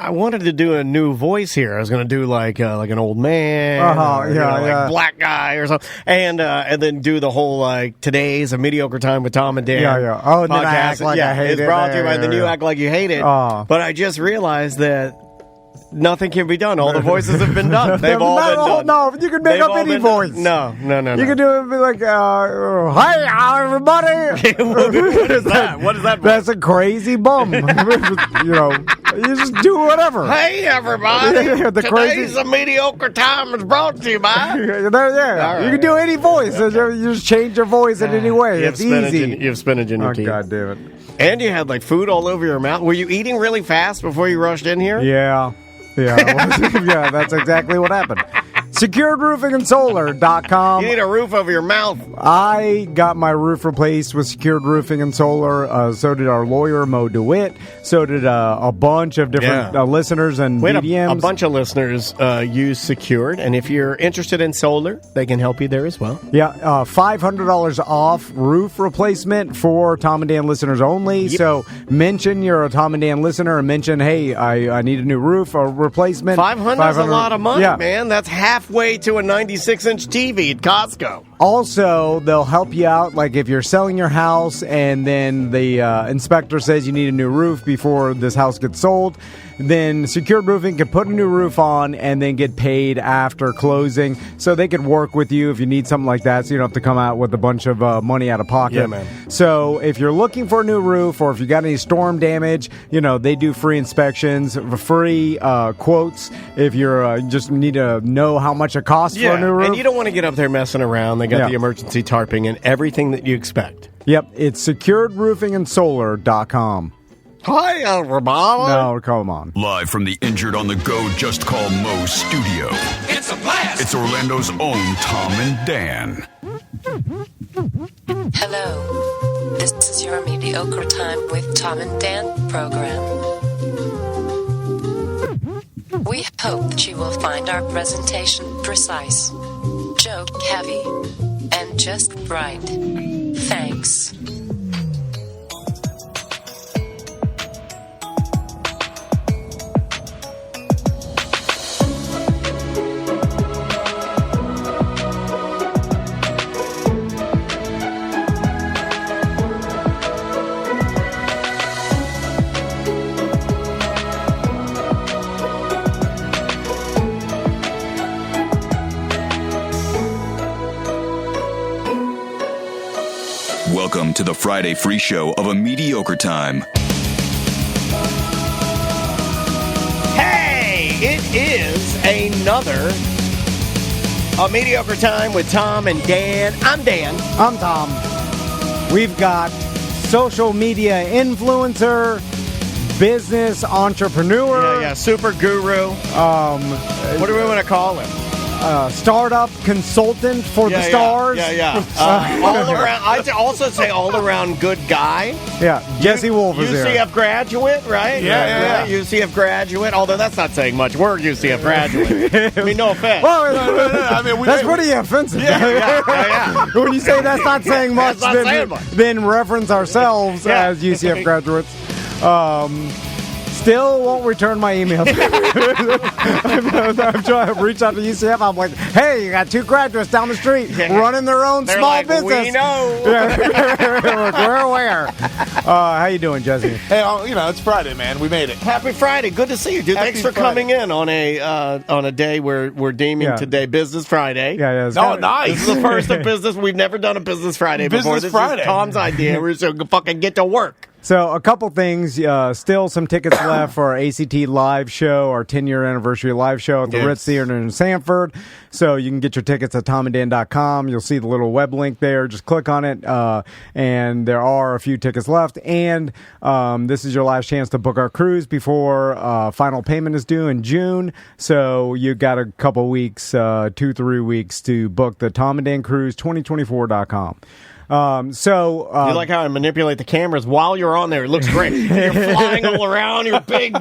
I wanted to do a new voice here. I was going to do like an old man, like black guy or something, and then do the whole like today's a mediocre time with Tom and Dan. Oh, and then I act like I hate it. It's brought to you by, then you act like you hate it. But I just realized that nothing can be done. All the voices have been done. They've all been done. No, you can make up any voice. No. You can do it like, hi, everybody. What is that? What is that? That's a crazy bum. You just do whatever. Hey, everybody. Today's a mediocre time is brought to you by. You can do any voice. You just change your voice in any way. It's easy. You have spinach in your teeth. God damn it. And you had like food all over your mouth. Were you eating really fast before you rushed in here? Yeah, that's exactly what happened. SecuredRoofingandSolar.com. You need a roof over your mouth. I got my roof replaced with Secured Roofing and Solar. So did our lawyer, Mo DeWitt. So did a bunch of different listeners and BDMs. A bunch of listeners use Secured. And if you're interested in solar, they can help you there as well. Yeah, $500 off roof replacement for Tom and Dan listeners only. Yep. So mention you're a Tom and Dan listener and mention, hey, I need a new roof or replacement. $500 is a lot of money, man. That's halfway to a 96-inch TV at Costco. Also, they'll help you out, like if you're selling your house and then the inspector says you need a new roof before this house gets sold, then Secured Roofing can put a new roof on and then get paid after closing. So they could work with you if you need something like that, so you don't have to come out with a bunch of money out of pocket. Yeah, man. So if you're looking for a new roof or if you got any storm damage, they do free inspections, free quotes if you're just need to know how much it costs for a new roof. And you don't want to get up there messing around. They got the emergency tarping and everything that you expect. Yep, it's SecuredRoofingandSolar.com. Hi, everybody. No, come on. Live from the Injured on the Go Just Call Mo studio. It's a blast. It's Orlando's own Tom and Dan. Hello. This is your Mediocre Time with Tom and Dan program. We hope that you will find our presentation precise, joke heavy, and just right. Thanks. Welcome to the Friday free show of A Mediocre Time. Hey, it is another A Mediocre Time with Tom and Dan. I'm Dan. I'm Tom. We've got social media influencer, business entrepreneur. Yeah, super guru. What do we want to call him? Startup consultant for the stars. All around. I'd also say all around good guy. Yeah, Jesse Wolfe is here. UCF graduate, right? Yeah. UCF graduate. Although that's not saying much. We're UCF graduate. I mean, no offense. Well, that's pretty offensive. Yeah. When you say that's not saying much, then reference ourselves as UCF graduates. Still won't return my emails. I'm trying to reach out to UCF. I'm like, hey, you got two graduates down the street running their own small business. We know. We're aware. How you doing, Jesse? Hey, it's Friday, man. We made it. Happy Friday. Good to see you, dude. Thanks for coming in on a day where we're deeming today Business Friday. Yeah. Nice. This is the first of business. We've never done a Business Friday before. This is Tom's idea. We're just going to fucking get to work. So a couple things, still some tickets left for our ACT live show, our 10-year anniversary live show at the Ritz Theater in Sanford. So you can get your tickets at tomanddan.com. You'll see the little web link there. Just click on it, and there are a few tickets left. And this is your last chance to book our cruise before final payment is due in June. So you got a couple weeks, 2-3 weeks to book the Tom and Dan Cruise 2024.com. You like how I manipulate the cameras while you're on there? It looks great. You're flying all around. You're big,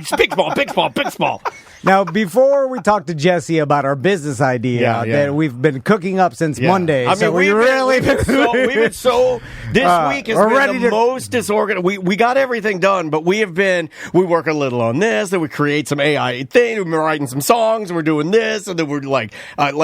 small. Now, before we talk to Jesse about our business idea that we've been cooking up since Monday, I mean, we've been so. This week has been the most disorganized. We got everything done, but we work a little on this, then we create some AI thing. We've been writing some songs, and we're doing this, and then we're like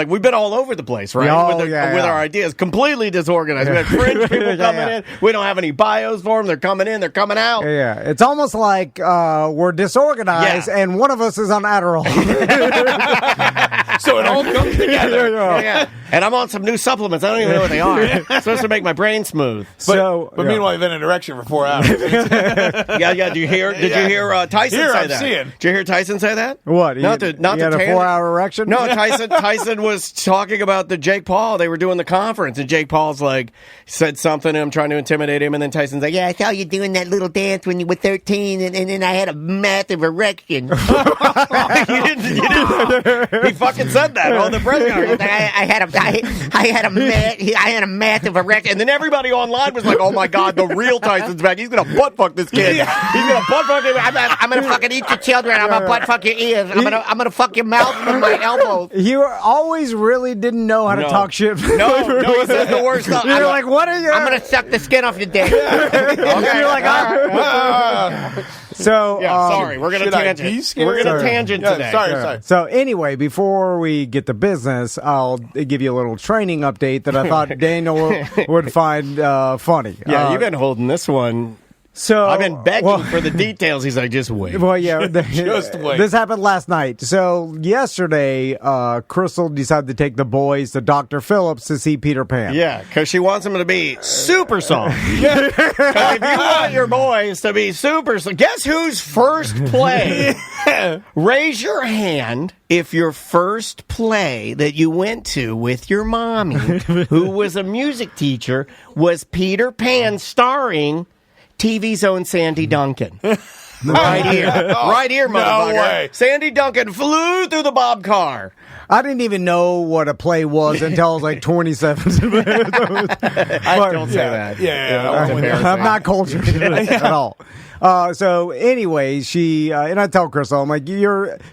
we've been all over the place, right? With our ideas, completely disorganized. We had fringe people coming in. We don't have any bios for them. They're coming in. They're coming out. Yeah, it's almost like we're disorganized, and one of us is on Adderall. So it all comes together. Yeah. And I'm on some new supplements. I don't even know what they are. It's supposed to make my brain smooth. But meanwhile, you've been in erection for 4 hours. Yeah. Did you hear Tyson say that? Seeing. Did you hear Tyson say that? What? Not you had a 4-hour erection? No, Tyson was talking about the Jake Paul. They were doing the conference, and Jake Paul's said something to him, trying to intimidate him, and then Tyson's like, "Yeah, I saw you doing that little dance when you were 13, and then I had a massive erection." You didn't. He fucking said that on the press conference. I had a massive erection, and then everybody online was like, "Oh my god, the real Tyson's back. He's gonna butt fuck this kid. He's gonna butt fuck him. I'm gonna fucking eat your children. I'm gonna butt fuck your ears. I'm gonna fuck your mouth with my elbows." You always really didn't know how to talk shit. No, he says the worst stuff. You're like, what are you? I'm gonna suck the skin off your dick. Okay. You're like, So, sorry, we're going to tangent. We're going to tangent today. Sorry. So anyway, before we get to business, I'll give you a little training update that I thought Daniel would find funny. Yeah, you've been holding this one. So I've been begging for the details. He's like, just wait. Well, yeah, just wait. This happened last night. So yesterday, Crystal decided to take the boys to Dr. Phillips to see Peter Pan. Yeah, because she wants them to be super soft. Because if you want your boys to be super soft, guess whose first play? Raise your hand if your first play that you went to with your mommy, who was a music teacher, was Peter Pan starring TV's own Sandy Duncan. Right here, motherfucker. No way. Sandy Duncan flew through the bob car. I didn't even know what a play was until I was like 27. I don't say that. I'm not cultured at all. So anyway, she and I tell Crystal, I'm like,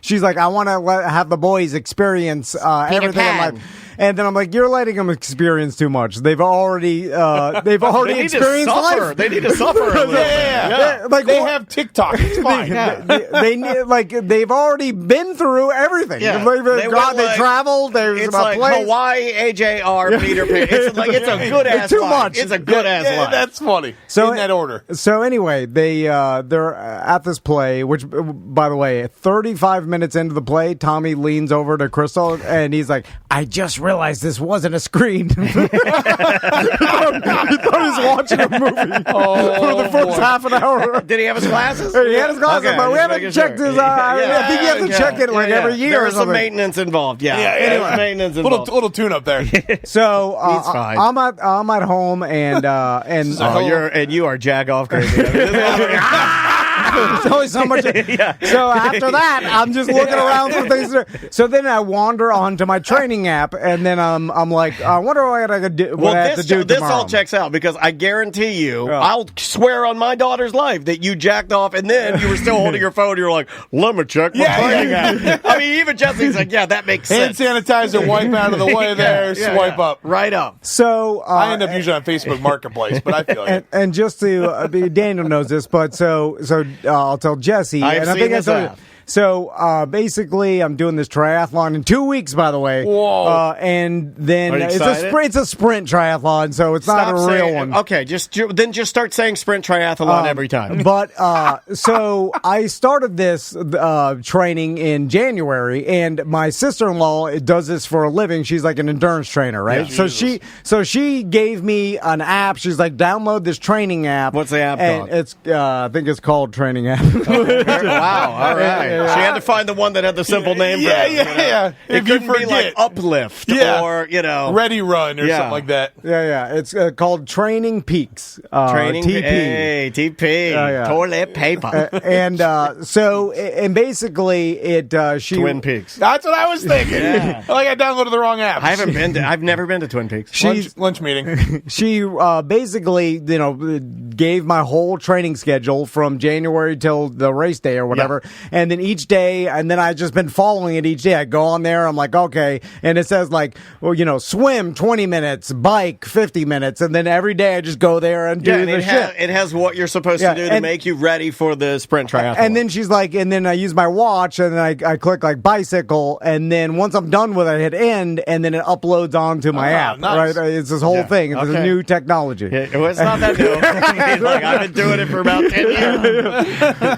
she's like, I want to have the boys experience everything in life. And then I'm like, you're letting them experience too much. They've already experienced life. They need to suffer a little bit. Yeah. They have TikTok. It's fine. They need, they've already been through everything. Yeah. They traveled. It's like Hawaii, AJR, Peter Pan. It's a good ass too life. much. It's a good ass life. That's funny. So in that order. So anyway, they're at this play, which, by the way, 35 minutes into the play, Tommy leans over to Crystal and he's like, I just realized this wasn't a screen. He thought he was watching a movie for the first half an hour. Did he have his glasses? He had his glasses, but we haven't checked his I think you have to check it every year. There's some maintenance involved. Anyway. Maintenance involved. Little tune up there. So I'm at home and you are jag off crazy. There's only so much. So after that, I'm just looking around for things. So then I wander onto my training app, and then I'm like, I wonder what I could do. What I have to do this tomorrow. all checks out because I guarantee you, I'll swear on my daughter's life that you jacked off, and then you were still holding your phone. You're like, let me check my training app. I mean, even Jesse's like, yeah, that makes sense. Hand sanitizer, wipe out of the way there, swipe up, right up. So I end up usually on Facebook Marketplace, but I feel like and just to Daniel knows this, but so I'll tell Jesse. I think I told you. So basically, I'm doing this triathlon in 2 weeks. By the way, whoa! And then it's a sprint triathlon, so it's not a real one. Okay, just start saying sprint triathlon every time. But so I started this training in January, and my sister-in-law does this for a living. She's like an endurance trainer, right? Yeah, so she gave me an app. She's like, download this training app. What's the app called? It's I think it's called Training App. Wow! All right. She had to find the one that had the simple name. Yeah, for it, yeah. It If you couldn't be like forget. Uplift or Ready Run or something like that. Yeah. It's called Training Peaks. Training TP. Hey, TP. Yeah. Toilet paper. And basically she Twin Peaks. That's what I was thinking. Yeah. Like I downloaded the wrong app. I've never been to Twin Peaks. Lunch meeting. She basically, gave my whole training schedule from January till the race day or whatever. Yeah. And then each day, and then I just been following it each day. I go on there, I'm like, okay. And it says like, swim 20 minutes, bike 50 minutes. And then every day I just go there and do the shit. It has what you're supposed to do to make you ready for the sprint triathlon. And then she's like, and then I use my watch and then I click like bicycle. And then once I'm done with it, I hit end and then it uploads onto my app. Nice. Right? It's this whole thing. It's a new technology. Well, it's not that new. He's like, I've been doing it for about 10 years.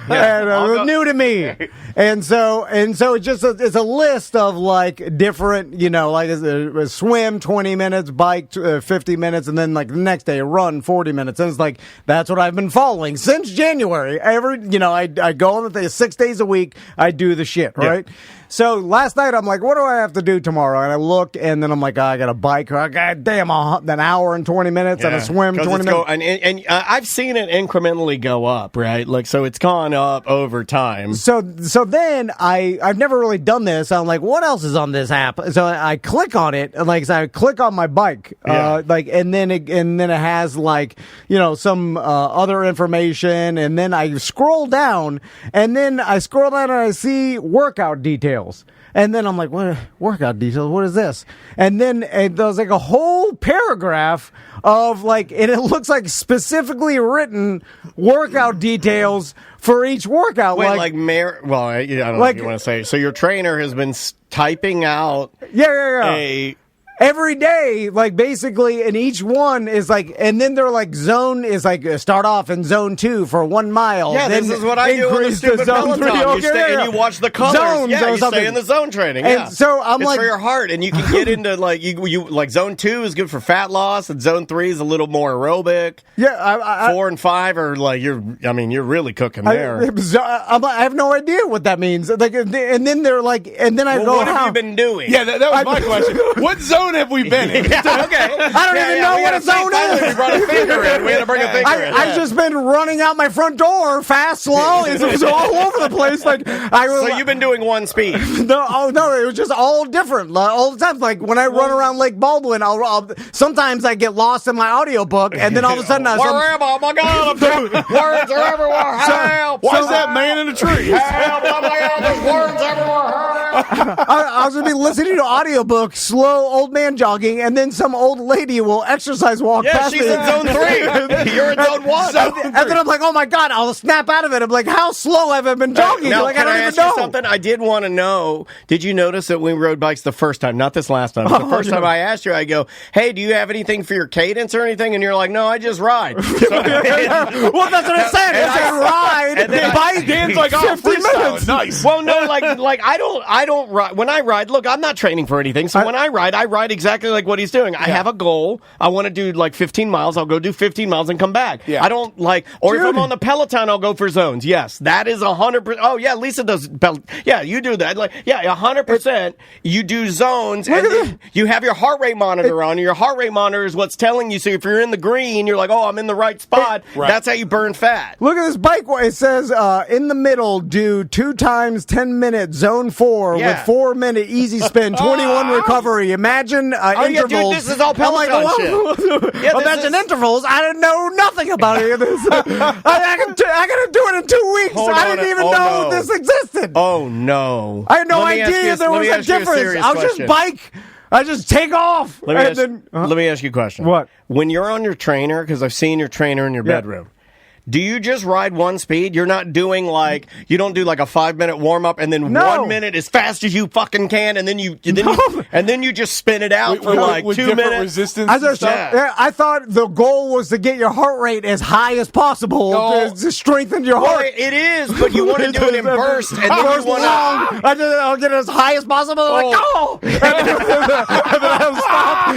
And it was new to me. And so it's just it's a list of like different, like a swim 20 minutes, bike 50 minutes, and then like the next day run 40 minutes. And it's like, that's what I've been following since January. I go on the 6 days a week. I do the shit, right? Yeah. So last night I'm like, what do I have to do tomorrow? And I look, and then I'm like, I got a bike. God damn, an hour and 20 minutes and a swim 20 minutes. And I've seen it incrementally go up, right? Like, so it's gone up over time. So then I've never really done this. I'm like, what else is on this app? So I click on it, and like, so I click on my bike, and then it has like, some other information, and then I scroll down, and I see workout details. And then I'm like, what workout details? What is this? And then there's like a whole paragraph of like, and it looks like specifically written workout details for each workout. Wait, I don't know if you want to say. So your trainer has been typing out every day, like basically, and each one is like, and then they're like zone is like start off in zone 2 for 1 mile. Yeah, then this is what I do on the stupid Peloton. And you watch the colors. Zones you stay in the zone training. And so I'm it's like, for your heart, and you can get into like you like zone 2 is good for fat loss, and zone 3 is a little more aerobic. Yeah, 4 and 5 are like you're really cooking there. I have no idea what that means. Like, and then they're like, and then I go, what have you been doing? Yeah, that was my question. What zone have we been in? Okay. I don't even know what a zone is. We brought a finger in. We had to bring a finger in. I've just been running out my front door fast, slow. It was all over the place. Like so you've been doing one speed? No, it was just all different all the time. Like when I run around Lake Baldwin, I'll sometimes I get lost in my audiobook, and then all of a sudden where am I? Oh my God! Words are everywhere. Help! Why is that man in a tree? Help! Oh my God! There's words everywhere. I was gonna be listening to audiobook, slow old man jogging, and then some old lady will exercise walk past me. Yeah, she's in zone 3. You're in zone 1. And then I'm like, oh my God, I'll snap out of it. I'm like, how slow have I been jogging? Now, like, can I don't even know. Something I did want to know. Did you notice that when we rode bikes the first time, not this last time, but the first time I asked you, I go, hey, do you have anything for your cadence or anything? And you're like, no, I just ride. So, well, that's what it said. It said ride. And then bike. Dan's like, oh, 50 minutes. Nice. Well, no, like I don't ride. When I ride, look, I'm not training for anything. So when I ride exactly like what he's doing. I have a goal. I want to do like 15 miles. I'll go do 15 miles and come back. Yeah. I don't like, or if I'm on the Peloton, I'll go for zones. Yes, that is 100%. Oh yeah, Lisa does. Yeah, you do that. Like, yeah, 100%. You do zones, and then you have your heart rate monitor on. And your heart rate monitor is what's telling you. So if you're in the green, you're like, oh, I'm in the right spot. Right. That's how you burn fat. Look at this bike. It says in the middle, do 2 times 10 minutes, zone 4 with 4-minute easy spin, 21 recovery. Imagine intervals. Yeah, dude, this is all Peloton shit. Imagine intervals. I didn't know nothing about any of this. I gotta do it in 2 weeks. I didn't even know this existed. Oh no! I had no idea there was a difference. I'll just bike. I just take off. Let me ask you a question. What? When you're on your trainer, because I've seen your trainer in your bedroom. Do you just ride one speed? You're not doing like, you don't do like a 5-minute warm up and then 1 minute as fast as you fucking can, and then you just spin it out for like 2 minutes. Resistance. I thought the goal was to get your heart rate as high as possible to strengthen your heart. Well, it is, but you want to do it in bursts, and then you want to. I'll get it as high as possible. Like, go! And then I'll stop.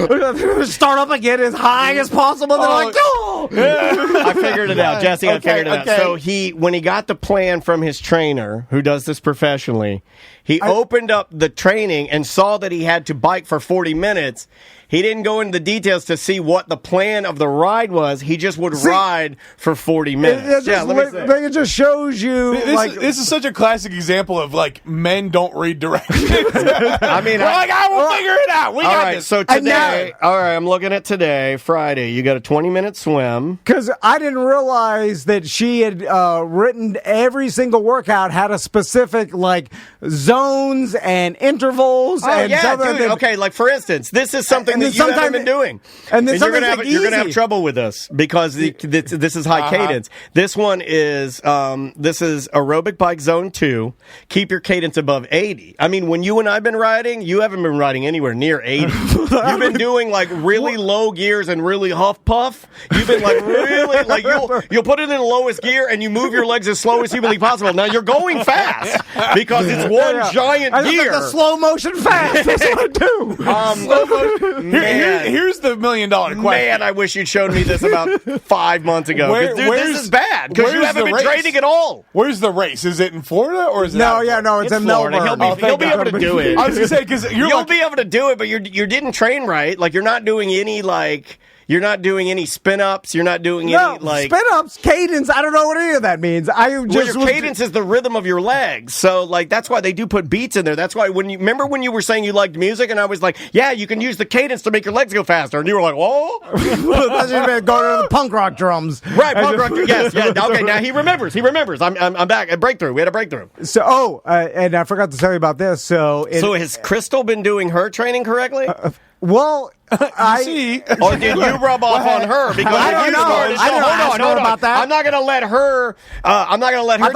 And I'm like, start up again as high as possible. And then I'm like, go! I figured it out, Jesse. I figured it out. okay. So when he got the plan from his trainer, who does this professionally, he opened up the training and saw that he had to bike for 40 minutes. He didn't go into the details to see what the plan of the ride was. He just would ride for 40 minutes. It just shows you. This is such a classic example of like men don't read directions. I mean, I will figure it out. We got this. So today, I'm looking at today, Friday. You got a 20-minute swim. Because I didn't realize that she had written every single workout had a specific like zones and intervals. And dude. Okay, like for instance, this is something that you haven't been doing, and then you're gonna have trouble with us because this is high cadence. This one is this is aerobic bike zone 2. Keep your cadence above 80. I mean, when you and I've been riding, you haven't been riding anywhere near 80. You've been doing like really low gears and really huff puff. You've been like really like you'll put it in the lowest gear and you move your legs as slow as humanly possible. Now you're going fast because it's one giant gear. The slow motion fast. That's what I do. Slow motion. Here's the $1 million question. Man, I wish you'd shown me this about 5 months ago. This is bad because you haven't been training at all. Where's the race? Is it in Florida or is it? No, it's in Florida. Melbourne. He'll be able to do it. I was gonna say because you'll be able to do it, but you didn't train right. Like you're not doing any like. You're not doing any spin-ups. You're not doing any, like... spin-ups, cadence, I don't know what any of that means. Your cadence is the rhythm of your legs. So, like, that's why they do put beats in there. That's why remember when you were saying you liked music, and I was like, yeah, you can use the cadence to make your legs go faster. And you were like, whoa? That's you meant go to the punk rock drums. Right, punk rock drums. Yes. Okay, now he remembers. I'm back. A breakthrough. We had a breakthrough. So, and I forgot to tell you about this. So has Crystal been doing her training correctly? Well... see. Or did you rub off on her? Because I don't know. I don't know about that. I'm not going to let her.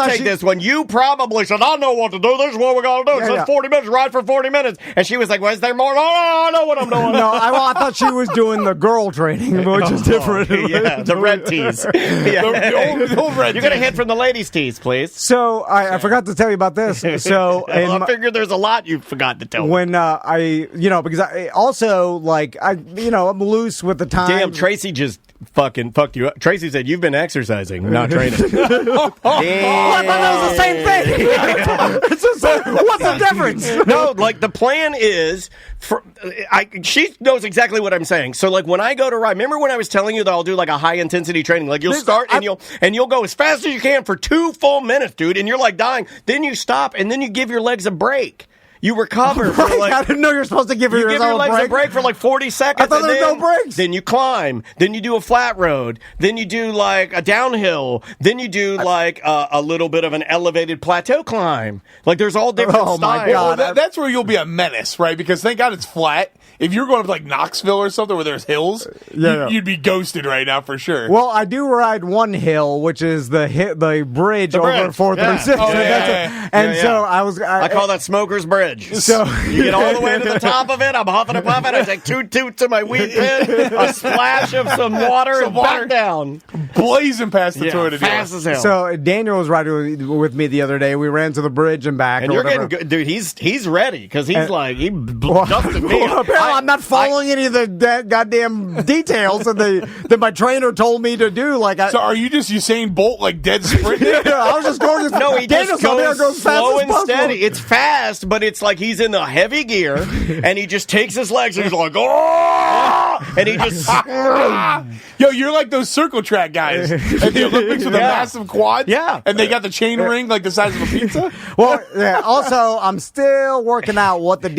Take this one. You probably said, "I know what to do. This is what we got to do." It says 40 minutes. Ride for 40 minutes. And she was like, "Was there more?" No, I know what I'm doing. No, I thought she was doing the girl training, which is different. Yeah, the red tees. The old red. You're going to hit from the ladies' tees, please. So I forgot to tell you about this. So I figured there's a lot you forgot to tell me. When because I also like. I'm loose with the time. Damn, Tracy just fucking fucked you up. Tracy said, you've been exercising, not training. I thought that was the same thing. What's the difference? No, like the plan is, she knows exactly what I'm saying. So like when I go to ride, remember when I was telling you that I'll do like a high intensity training? Like you'll start and you'll go as fast as you can for 2 full minutes, dude, and you're like dying. Then you stop and then you give your legs a break. You recover for like... I didn't know you were supposed to give your legs a break for like 40 seconds. I thought there was no breaks. Then you climb. Then you do a flat road. Then you do like a downhill. Then you do like a little bit of an elevated plateau climb. Like there's all different styles. My God. Well, that's where you'll be a menace, right? Because thank God it's flat. If you're going to like Knoxville or something where there's hills, you'd be ghosted right now for sure. Well, I do ride one hill, which is the bridge over 436. So I call that Smoker's Bridge. So you get all the way to the top of it. I'm huffing and puffing. I take 2 toots of my weed pen, a splash of some water, and back down, blazing past the toilet. Fast as hell. So Daniel was riding with me the other day. We ran to the bridge and back. And you're getting good, dude. He's ready because he's he dusted me. Apparently, I'm not following any of the goddamn details that my trainer told me to do. So are you just Usain Bolt like dead sprinting? I was just going. No, he Daniel's just goes slow and steady. It's fast, but it's like he's in the heavy gear, and he just takes his legs and he's like, oh, and he just. Yo, you're like those circle track guys at the Olympics with the massive quads. Yeah, and they got the chain ring like the size of a pizza. Well, yeah. Also, I'm still working out what the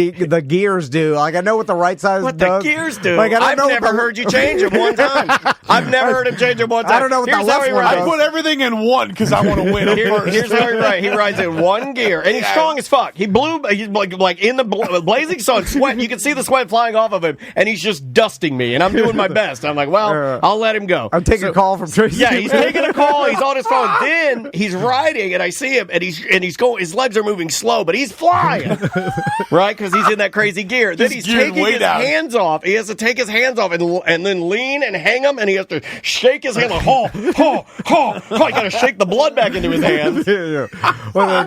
gears do. Like I know what the right size what does. The gears do. Like, I've never heard you change them one time. I've never heard him change them one time. I don't know what Here's the left one I put everything in one because I want to win. Here's how he rides. He rides in one gear, and he's strong as fuck. He's like in the blazing sun, sweat. You can see the sweat flying off of him, and he's just dusting me. And I'm doing my best. I'm like, well, I'll let him go. I'm taking a call from Tracy. Yeah, he's taking a call. He's on his phone. Then he's riding, and I see him, and he's going. His legs are moving slow, but he's flying, right? Because he's in that crazy gear. Then he's taking his hands off. He has to take his hands off and then lean and hang them, and he has to shake his hand like, You got to shake the blood back into his hands. Well,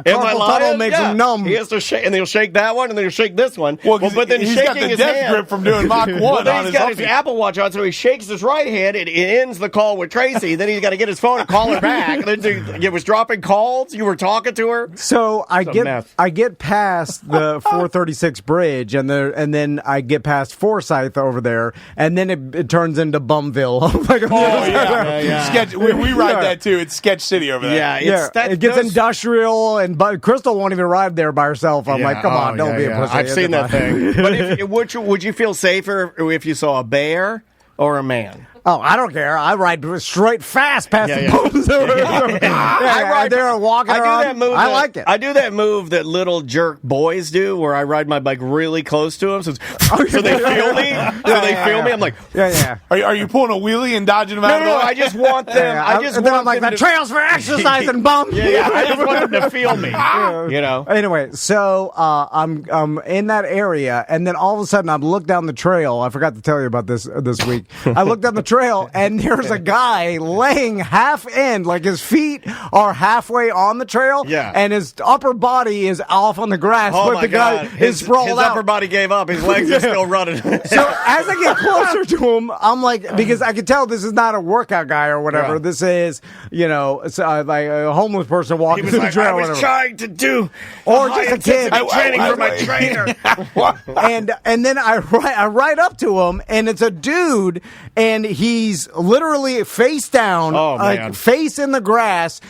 the carpal tunnel makes him numb. He has to shake, and he'll shake that one, and then he'll shake this one. Well, but then he's shaking got the his death hand. grip from doing Mach 1 Well, then on he's his got his Huffy. Apple Watch on, so he shakes his right hand. It ends the call with Tracy. Then he's got to get his phone and call her back. And then it was dropping calls. You were talking to her. So I mess. get past the 436 bridge, and then I get past Forsyth over there, and then it turns into Bumville. Like, yeah. Sketch. We ride that too. It's Sketch City over there. Yeah, it gets industrial, and Crystal won't even ride there by herself. I'm like, come on, don't be a pussy. I've seen that thing. But would you feel safer if you saw a bear or a man? Oh, I don't care. I ride straight fast past the bums. They're walking around. That move. I like it. I do that move that little jerk boys do, where I ride my bike really close to them, so they feel me. I'm like, Are you pulling a wheelie and dodging them out? No. I just want them. I'm like, the trails for exercise and bum. I just want them to feel me. You know. Anyway, so I'm in that area, and then all of a sudden I'm looked down the trail. I forgot to tell you about this week. I looked down the trail, and there's a guy laying half end, like his feet are halfway on the trail, and his upper body is off on the grass, but the guy is sprawled out. His upper body gave up. His legs are still running. So as I get closer to him, I'm like, because I can tell this is not a workout guy or whatever. Yeah. This is, like a homeless person walking through the trail. I was trying to do, or just a kid training for my trainer. and then I ride up to him, and it's a dude, and he's literally face down, like face in the grass.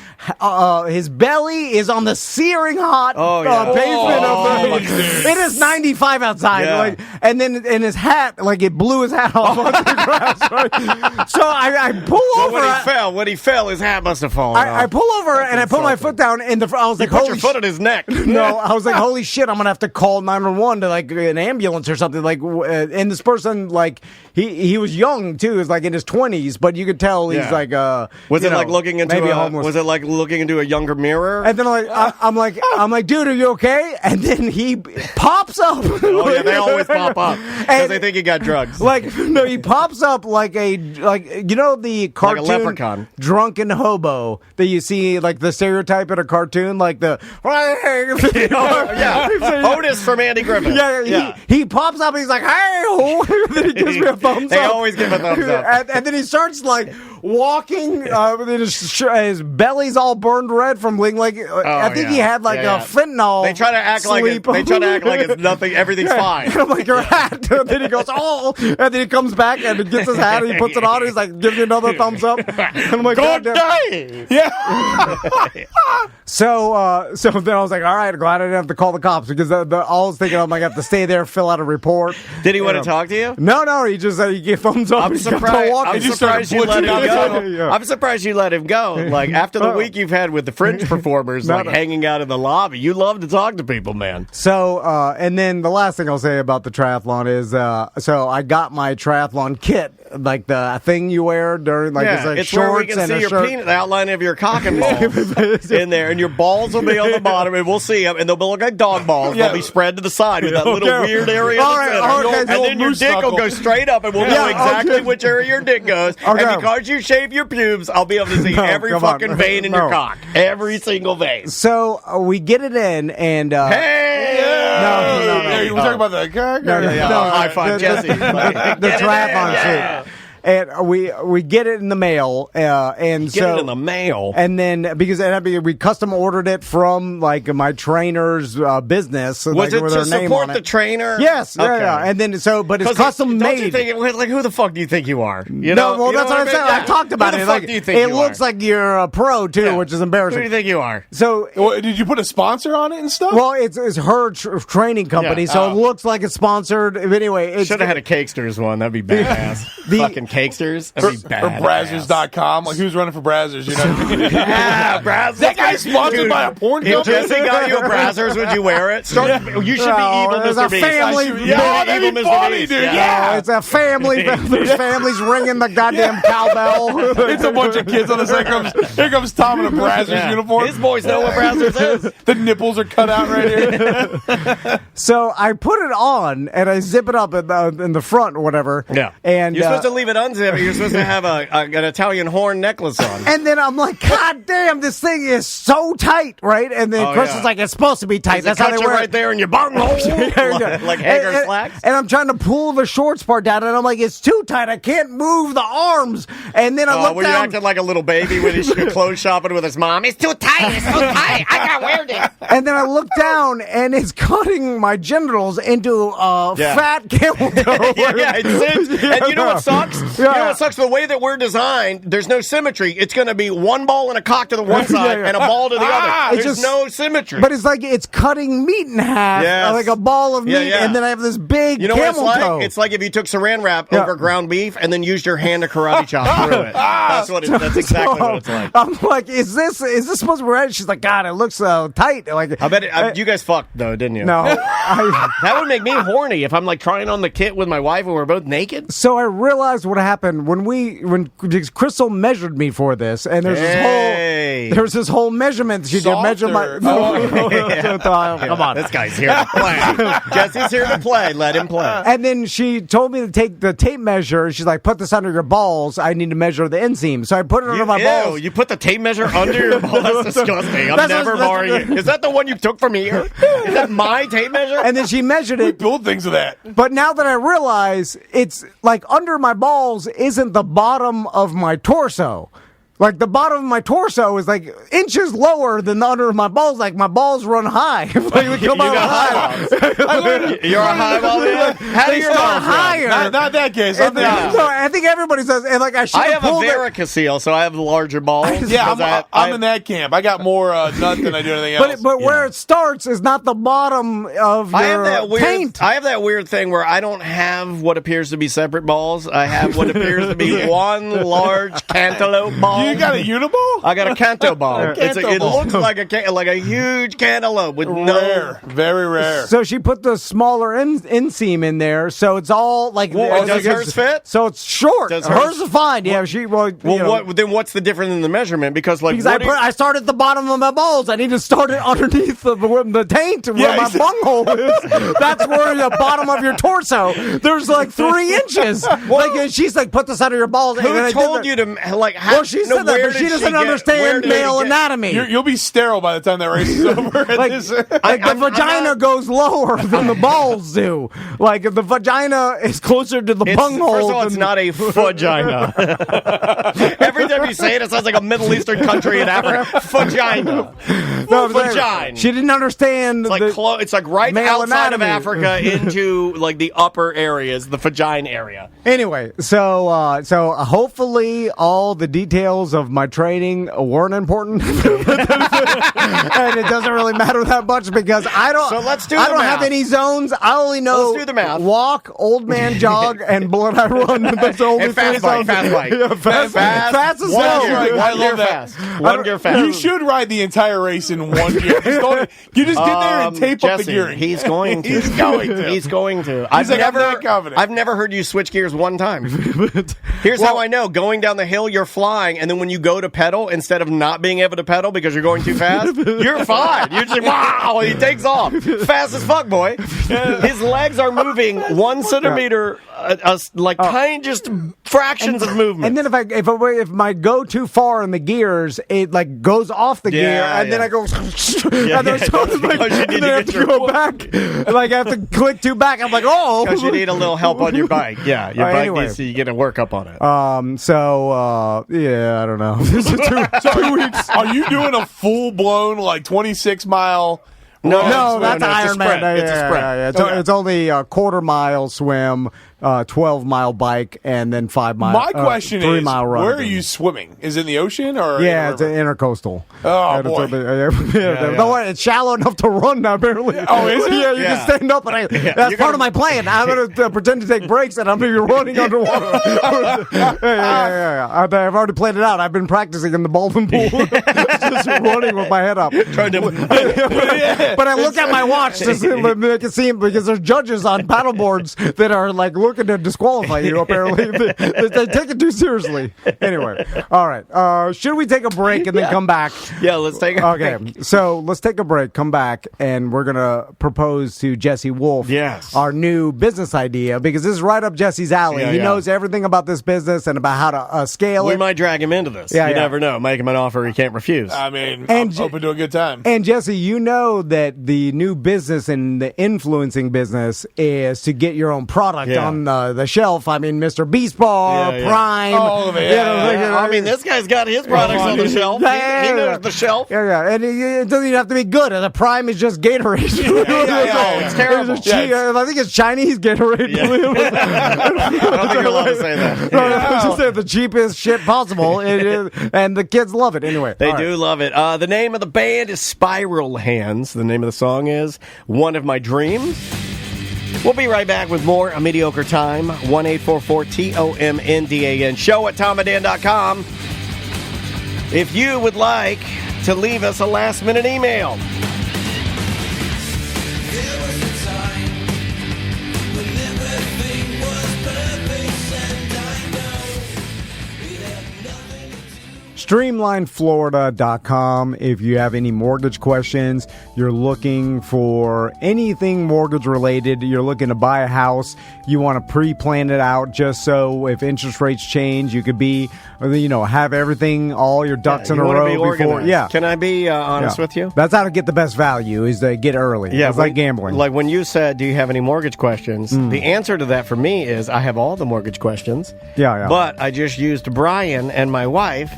His belly is on the searing hot pavement of the. It is 95 outside, and then in his hat, like it blew his hat off onto the grass. Right? So I pull over. When he fell, his hat must have fallen off. I pull over and I put my foot down in the. I was like, put your foot on his neck. No, I was like, holy shit! I'm gonna have to call 911 to like an ambulance or something. Like, and this person, like, he was young too. He was like in his 20s, but you could tell he's like was it like looking into maybe homeless? Was it like looking into a younger mirror? And then I'm like, dude, are you okay? And then he pops up. Oh yeah, they always pop up because they think you got drugs. Like, no, he pops up like the cartoon, like a leprechaun, drunken hobo that you see, like the stereotype in a cartoon, like the Otis from Andy Griffith. He pops up and he's like, hey, then he gives me a thumbs up. They always give a thumbs up. And then he starts like walking, his belly's all burned red from like I think he had like a fentanyl. They try to act like it's nothing. Everything's fine. I'm like, your hat. And then he goes, and then he comes back and gets his hat and he puts it on. And he's like, give me another thumbs up. And I'm like, good day. Yeah. So then I was like, all right, glad I didn't have to call the cops because I was thinking I'm like, I have to stay there, fill out a report. Did he want to talk to you? No. He just he gave thumbs up. I'm surprised you let him go. I'm surprised you let him go. Like after the week you've had with the Fringe performers, hanging out in the lobby, you love to talk to people, man. So and then the last thing I'll say about the triathlon is, so I got my triathlon kit, like the thing you wear during it's it's shorts where we can and see a your shirt. penis, the outline of your cock and balls in there, and your balls will be on the bottom, and we'll see them, and they'll look like dog balls. They'll be spread to the side with that little weird area in the center. And then your dick will go straight up, and we'll know exactly which area your dick goes. And because you shave your pubes, I'll be able to see every fucking vein in your cock. Every single vein. So we get it in, and No. We're talking about the cock? No. High five, Jesse. The triathlon suit. And we get it in the mail, and get it in the mail, and then because we custom ordered it from like my trainer's business. Was it to support the trainer? Yes, yeah. And then but it's custom made. Don't you think, like, who the fuck do you think you are? You know? No, well, that's what I said. I talked about it. Like, it looks like you're a pro too, which is embarrassing. Who do you think you are? So, did you put a sponsor on it and stuff? Well, it's her training company, so it looks like it's sponsored. Anyway, it should have had a Cakesters one. That'd be badass. Fucking Cakesters. That'd be badass. Or Brazzers.com. Like, who's running for Brazzers? You know? Yeah, Brazzers. That guy's sponsored by a porn company. If Jesse got you a Brazzers, would you wear it? You should be evil, Mr. Beast. That'd be funny, dude. Yeah. It's a family. There's families ringing the goddamn cowbell. It's a bunch of kids on the side. Here comes Tom in a Brazzers uniform. His boys know what Brazzers is. The nipples are cut out right here. So I put it on and I zip it up in the front or whatever. Yeah. And you're supposed to leave it unzip it, you're supposed to have an Italian horn necklace on. And then I'm like, God damn, this thing is so tight, right? And then Chris is like, it's supposed to be tight. That's how they wear right there in your bunghole, like Hager slacks. And I'm trying to pull the shorts part down, and I'm like, it's too tight. I can't move the arms. And then I look were down. You acting like a little baby when he's clothes shopping with his mom? It's too tight. It's too tight. I got weird it. And then I look down, and it's cutting my genitals into fat camel toe. And you know what sucks? You know what sucks? The way that we're designed, there's no symmetry. It's going to be one ball and a cock to the one side and a ball to the other. There's no symmetry. But it's like it's cutting meat in half, like a ball of meat, and then I have this big camel toe. It's like if you took saran wrap over ground beef and then used your hand to karate chop through it. That's exactly what it's like. I'm like, is this supposed to be right? She's like, God, it looks so tight. Like, I bet you guys fucked though, didn't you? No, that would make me horny if I'm like trying on the kit with my wife and we're both naked. So I realized what happened when Crystal measured me for this, and there's this whole measurement she did measure my. Come on, this guy's here to play. Jesse's here to play. Let him play. And then she told me to take the tape measure. She's like, put this under your balls. I need to measure the inseam. So I put it under my balls. You put the tape measure under your balls? That's disgusting. I'm never borrowing it. Is that the one you took from here? Is that my tape measure? And then she measured it. We build things with that. But now that I realize it's like under my balls isn't the bottom of my torso. Like, the bottom of my torso is, like, inches lower than the under of my balls. Like, my balls run high. Like, they come out high. You're a high ball man? How do your balls higher? Not that case. I think everybody says, and, like, I have a varicocele, so I have larger balls. Yeah, I'm in that camp. I got more nut than I do anything else. But where it starts is not the bottom of your taint. I have that weird thing where I don't have what appears to be separate balls. I have what appears to be one large cantaloupe ball. You got a uniball? I got a canto ball. It looks like a huge cantaloupe with rare, very rare. So she put the smaller inseam in there, so it's all like. Does hers fit? So it's short. Hers is fine. Yeah, then what's the difference in the measurement? Because I started at the bottom of my balls. I need to start it underneath the taint where my bunghole is. That's where the bottom of your torso. There's like 3 inches. Like she's like, put this under your balls. Who told you to like? Well, she said that, but she doesn't understand male anatomy. You'll be sterile by the time that race is over. The vagina goes lower than the balls do. Like the vagina is closer to the bunghole. First of all, it's not a vagina. Every time you say it, it sounds like a Middle Eastern country in Africa. Vagina. Vagina. She didn't understand. It's like right outside of Africa into like the upper areas, the vagina area. Anyway, so hopefully all the details of my training weren't important, and it doesn't really matter that much because I don't. So let's do. I don't have any zones. I only know. Let's do the math. Walk, old man jog, and blood I run. That's the only fast bike. Fast as hell. One gear fast. One gear fast. You should ride the entire race in 1 gear. You just get there and tape up the gearing. He's going to. He's going to. I've never heard you switch gears one time. Here's how I know. Going down the hill, you're flying, and then when you go to pedal, instead of not being able to pedal because you're going too fast, you're fine. You're just wow. He takes off fast as fuck, boy. His legs are moving 1 centimeter, just fractions of movement. And then if I go too far in the gears, it like goes off the gear, and then I go, and then I have to go back. Like I have to click too back. I'm like, because you need a little help on your bike. Yeah, your bike needs to get a workup on it. I don't know. This is 2 weeks. Are you doing a full blown 26-mile? No, that's Ironman. It's a sprint. It's only a quarter-mile swim, 12-mile bike, and then 5 mile. My question 3 is, mile run. where are you swimming? Is it in the ocean or? Yeah, it's an intercoastal. Oh boy! No, it's shallow enough to run now, barely. Oh, is it? Yeah, you can stand up, and that's part of my plan. I'm going to pretend to take breaks, and I'm going to be running underwater. I've already planned it out. I've been practicing in the Baldwin pool, just running with my head up. Trying to. But I look at my watch to make it seem because there's judges on paddleboards that are like looking looking to disqualify you, apparently. They take it too seriously. Anyway, all right. Should we take a break and then come back? Yeah, let's take a break. Okay, so let's take a break, come back, and we're going to propose to Jesse Wolfe our new business idea, because this is right up Jesse's alley. He knows everything about this business and about how to scale it. We might drag him into this. You never know. Make him an offer he can't refuse. I mean, I'm open to a good time. And Jesse, you know that the new business and the influencing business is to get your own product on the shelf. I mean, Mr. Beast Bar, Prime. All of it. I mean, this guy's got his products on the shelf. He knows the shelf. And it doesn't even have to be good. The Prime is just Gatorade. It's terrible. I think it's Chinese Gatorade. I don't think you're allowed to say that. I just said the cheapest shit possible, and the kids love it anyway. They do love it. The name of the band is Spiral Hands. The name of the song is One of My Dreams. We'll be right back with more A Mediocre Time. 1-844-TOMNDAN. Show at TomandDan.com. If you would like to leave us a last-minute email. StreamlineFlorida.com. If you have any mortgage questions, you're looking for anything mortgage related, you're looking to buy a house, you want to pre-plan it out just so if interest rates change, you could be, have everything, all your ducks in a row before. Yeah. Can I be honest with you? That's how to get the best value, is to get early. Yeah, it's like gambling. Like when you said, do you have any mortgage questions? The answer to that for me is I have all the mortgage questions. Yeah. But I just used Brian and my wife.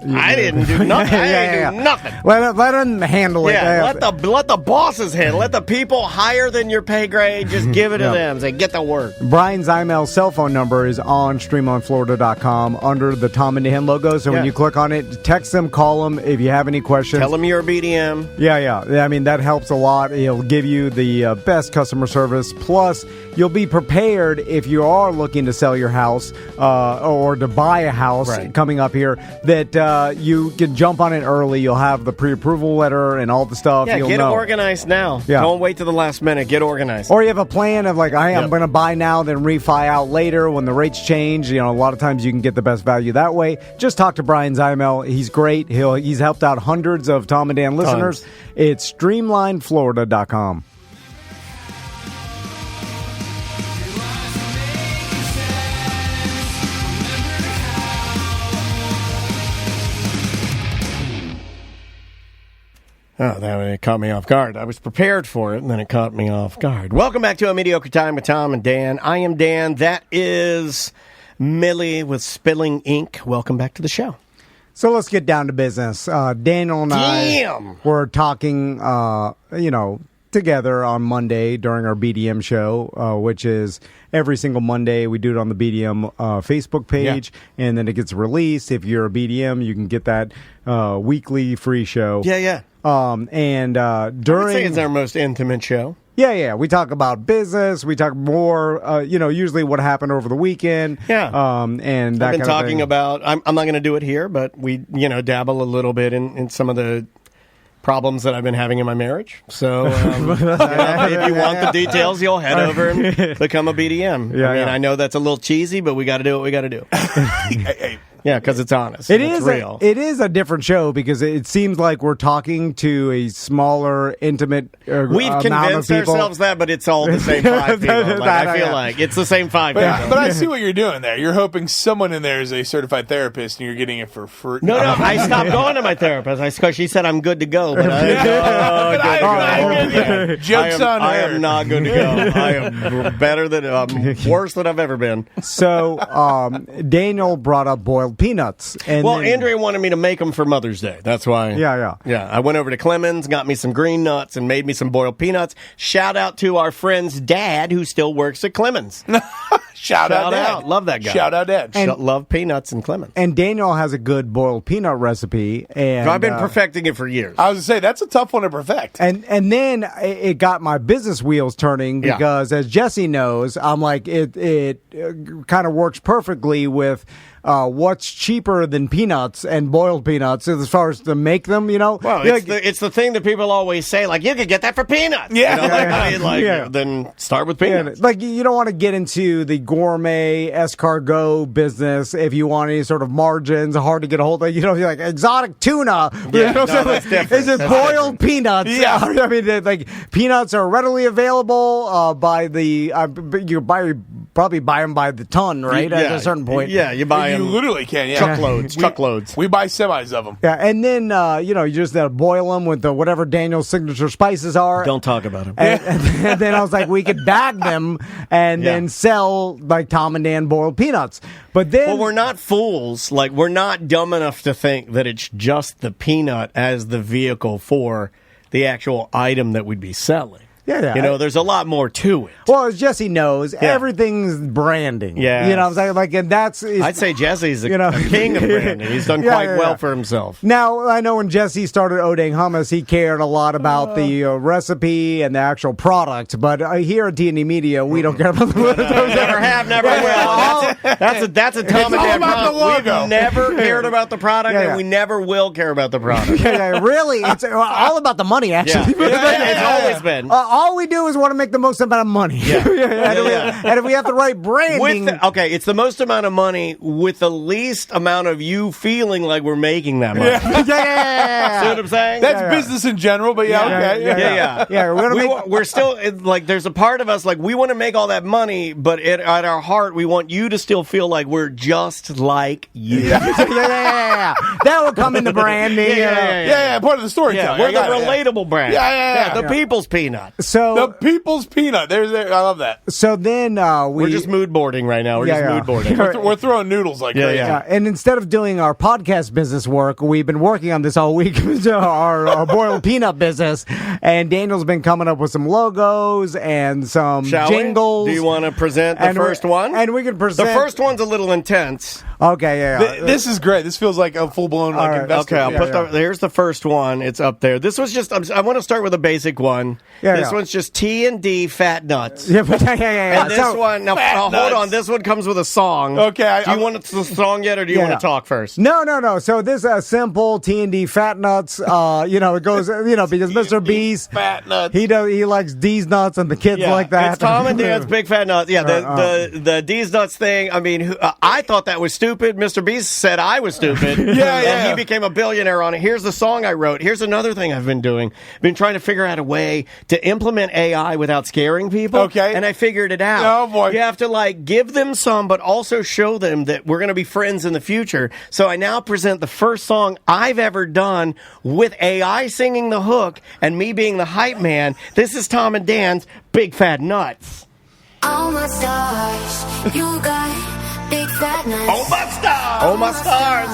I didn't do nothing. I didn't do nothing. Let them handle it. Let the bosses handle it. Let the people higher than your pay grade just give it to them. Say, get to work. Brian Zeimel's cell phone number is on StreamlineFlorida.com under the Tom and Dan logo. So when you click on it, text them, call them if you have any questions. Tell them you're a BDM. Yeah. I mean, that helps a lot. He'll give you the best customer service. Plus, you'll be prepared if you are looking to sell your house or to buy a house coming up here, that you can jump on it early. You'll have the pre-approval letter and all the stuff. Yeah, get organized now. Yeah. Don't wait to the last minute. Get organized. Or you have a plan of I'm going to buy now, then refi out later when the rates change. A lot of times you can get the best value that way. Just talk to Brian Zeimel. He's great. He's helped out hundreds of Tom and Dan listeners. Tons. It's StreamlineFlorida.com. Oh, that caught me off guard. I was prepared for it, and then it caught me off guard. Welcome back to A Mediocre Time with Tom and Dan. I am Dan. That is Millie with Spilling Ink. Welcome back to the show. So let's get down to business. Daniel and I were talking, together on Monday during our BDM show, which is every single Monday. We do it on the BDM Facebook page, and then it gets released. If you're a BDM, you can get that weekly free show. Yeah. During, I would say it's our most intimate show. Yeah. We talk about business. We talk more, usually what happened over the weekend. Yeah. And that I've been kind talking of about, I'm not going to do it here, but we, dabble a little bit in some of the problems that I've been having in my marriage. So if you want the details, you'll head over and become a BDM. I know that's a little cheesy, but we got to do what we got to do. Yeah, because it's honest. It's real. It is a different show because it seems like we're talking to a smaller, intimate We've convinced ourselves that, but it's all the same five people. I feel like it's the same five people. But I see what you're doing there. You're hoping someone in there is a certified therapist and you're getting it for free. No, I stopped going to my therapist because she said I'm good to go. But Joke's on her. I am not good to go. I am better than, worse than I've ever been. So Daniel brought up boiled peanuts. And Andrea wanted me to make them for Mother's Day. That's why. Yeah. I went over to Clemens, got me some green nuts, and made me some boiled peanuts. Shout out to our friend's dad who still works at Clemens. Shout out, Dad. Love that guy. Shout out, Dad. Love peanuts and Clemens. And Daniel has a good boiled peanut recipe. And I've been perfecting it for years. I was going to say, that's a tough one to perfect. And then it got my business wheels turning because, as Jesse knows, I'm like, it kind of works perfectly with what's cheaper than peanuts and boiled peanuts as far as to make them, Well, it's the thing that people always say, like, you could get that for peanuts. Yeah. Then start with peanuts. Like, you don't want to get into the gourmet escargot business if you want any sort of margins, hard to get a hold of. You're like, exotic tuna. That's different. Is it boiled peanuts? Yeah. I mean, like, peanuts are readily available by the, probably buy them by the ton, right? At a certain point. Yeah, you buy them. You literally can, yeah. Truckloads. We buy semis of them. Yeah, and then, you just boil them with whatever Daniel's signature spices are. Don't talk about them. And then I was like, we could bag them and then sell, like, Tom and Dan boiled peanuts. But then... Well, we're not fools. Like, we're not dumb enough to think that it's just the peanut as the vehicle for the actual item that we'd be selling. Yeah. There's a lot more to it. Well, as Jesse knows, everything's branding. Yeah. You know what I'm saying? Like, and I'd say Jesse's a king of branding. He's done quite well for himself. Now, I know when Jesse started Odang Hummus, he cared a lot about the recipe and the actual product. But here at T&E Media, we don't care about the Never have, never will. That's a Tom and Dan problem. We've never cared about the product, and we never will care about the product. Really? It's all about the money, actually. It's always been. All we do is want to make the most amount of money. And if we have the right branding... it's the most amount of money with the least amount of you feeling like we're making that money. See what I'm saying? That's business in general, but We're still, like, there's a part of us, like, we want to make all that money, but at our heart, we want you to still feel like we're just like you. That will come in the branding. Part of the storytelling. We're the relatable brand. The people's peanut. So the people's peanut. I love that. So then we're just mood boarding right now. We're just mood boarding. We're throwing noodles like crazy. And instead of doing our podcast business work, we've been working on this all week. our boiled peanut business, and Daniel's been coming up with some logos and some jingles. Do you want to present the first one? And we can present. The first one's a little intense. Okay, This is great. This feels like a full blown investor. Okay, I'll put here's the first one. It's up there. This was just. I want to start with a basic one. This one's just T&D Fat Nuts. And this one, now hold on. This one comes with a song. Okay. Do you want the song yet, or do you want to talk first? No. So this is simple T&D Fat Nuts. It goes. Because Mr. Beast, Fat Nuts. He likes D's nuts and the kids like that. It's Tom and Dan's Big Fat Nuts. Yeah, the D's Nuts thing. I mean, I thought that was stupid. Mr. Beast said I was stupid. And he became a billionaire on it. Here's the song I wrote. Here's another thing I've been doing. Been trying to figure out a way to implement AI without scaring people. Okay. And I figured it out. Oh, boy. You have to, give them some, but also show them that we're going to be friends in the future. So I now present the first song I've ever done with AI singing the hook and me being the hype man. This is Tom and Dan's Big Fat Nuts. All my stars, you got big fat nuts. Oh, my stars. Oh, my stars.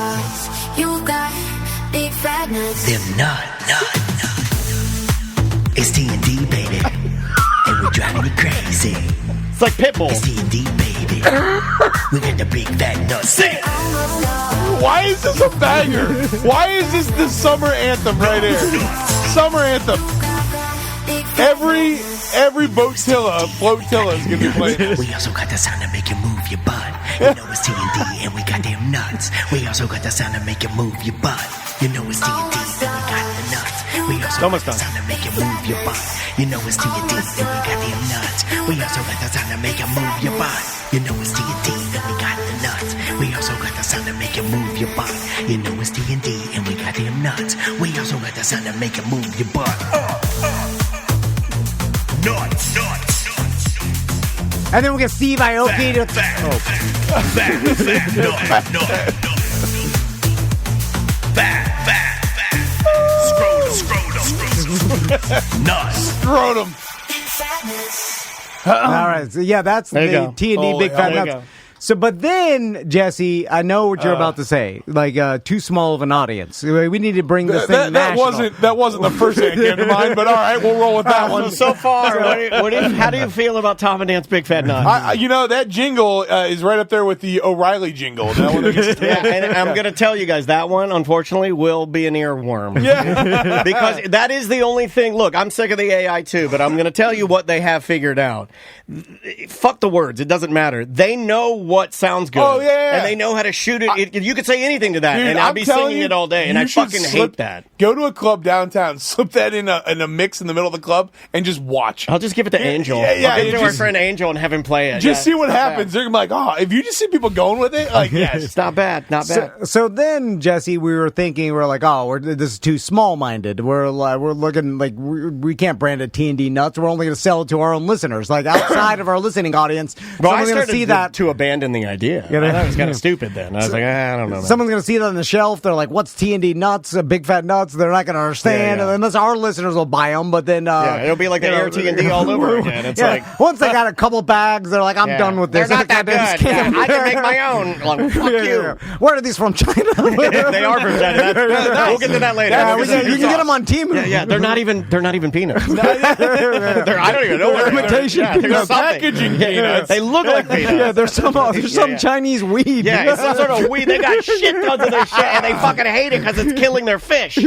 You got big fat nuts. Them nut. It's T&D, baby. And we're driving you crazy. It's like Pitbull. It's T&D, baby. We got the big fat nuts. Sing it. Why is this a banger? Why is this the summer anthem right here? Summer anthem. Every flotilla is gonna be playing this. We also got the sound to make you move your butt. You know it's T&D and we got them nuts. We also got the sound to make you move your butt. You know it's T&D and we got the nuts. We also got the sound to make you move your butt. You know it's T&D and we got them nuts. We also got the sound to make you move your butt. You know it's T&D and we got the nuts. We also got the sound to make you move your butt. You know it's T&D and we got them nuts. We also got the sound to make you move your butt. Nuts. And then we get Steve Aoki to... Scrotum. Nuts. Scrotum. All right. So, that's the T&D Big Fat Nuts. So, but then, Jesse, I know what you're about to say. Like, too small of an audience. We need to bring this thing national. That wasn't the first thing that came to mind, but all right, we'll roll with that one. So far, how do you feel about Tom and Dan's Big Fat Nuts? That jingle is right up there with the O'Reilly jingle. That one and I'm going to tell you guys, that one, unfortunately, will be an earworm. Yeah. Because that is the only thing. Look, I'm sick of the AI too, but I'm going to tell you what they have figured out. Fuck the words. It doesn't matter. They know what sounds good. Oh, yeah. And they know how to shoot it. You could say anything to that, Dude, and I'd be singing it all day, and I fucking hate that. Go to a club downtown, slip that in a mix in the middle of the club, and just watch. I'll just give it to Angel. I'll give it to our friend Angel and have him play it. Just see what happens. They're going to be like, if you just see people going with it, like, yes. It's not bad. Not bad. So then, Jesse, we were thinking, we're like, this is too small-minded. We're looking like we can't brand it T&D Nuts. We're only going to sell it to our own listeners. Like, outside of our listening audience, someone's going to see that. To abandon the idea. I thought it was kind of stupid then. I was like, I don't know. Someone's going to see that on the shelf. They're like, what's T&D Nuts? Big Fat Nuts? They're not going to understand unless our listeners will buy them. But then, it'll be like the Air T&D all over again. It's like, once they got a couple bags, they're like, I'm done with this. They're not that good. I can make my own. Like, fuck you. Where are these from? China? They are from China. We'll get to that later. You can get them on Temu. Yeah, they're not even peanuts. I don't even know what imitation. They're packaging peanuts. They look like peanuts. Yeah, there's some Chinese weed. Yeah, it's some sort of weed. They got shit tons of their shit, and they fucking hate it because it's killing their fish.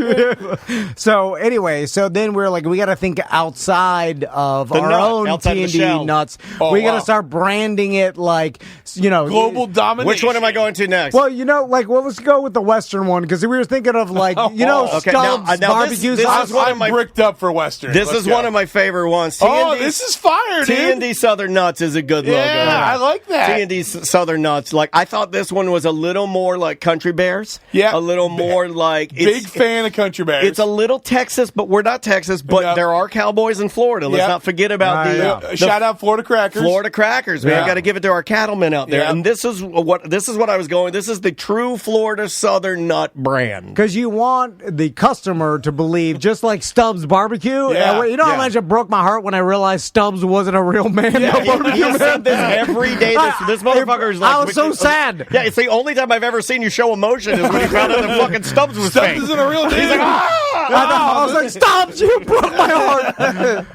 So anyway, then we're like, we got to think outside of our own T&D Nuts. We got to start branding it like, global domination. Which one am I going to next? Well, let's go with the Western one because we were thinking of Stubbs barbecues. I'm bricked up for Western. This is one of my favorite ones. This is fire, dude. T&D Southern Nuts is a good logo. Yeah, I like that. T&D Southern Nuts. Like, I thought this one was a little more like Country Bears. Yeah. A little more like... Big fan of Country Bears. It's a little Texas, but we're not Texas, but there are cowboys in Florida. Let's not forget about the shout out Florida Crackers. Florida Crackers, man. Got to give it to our cattlemen out there. And this is what I was going. This is the true Florida Southern Nut brand. Because you want the customer to believe, just like Stubbs Barbecue. How much it broke my heart when I realized Stubbs wasn't a real man. He said this every day. This motherfucker's like... I was so sad. Yeah, it's the only time I've ever seen you show emotion is when you found out that fucking Stubbs was fake. Stubbs isn't a real dude. He's like, I was like, Stubbs, you broke my heart.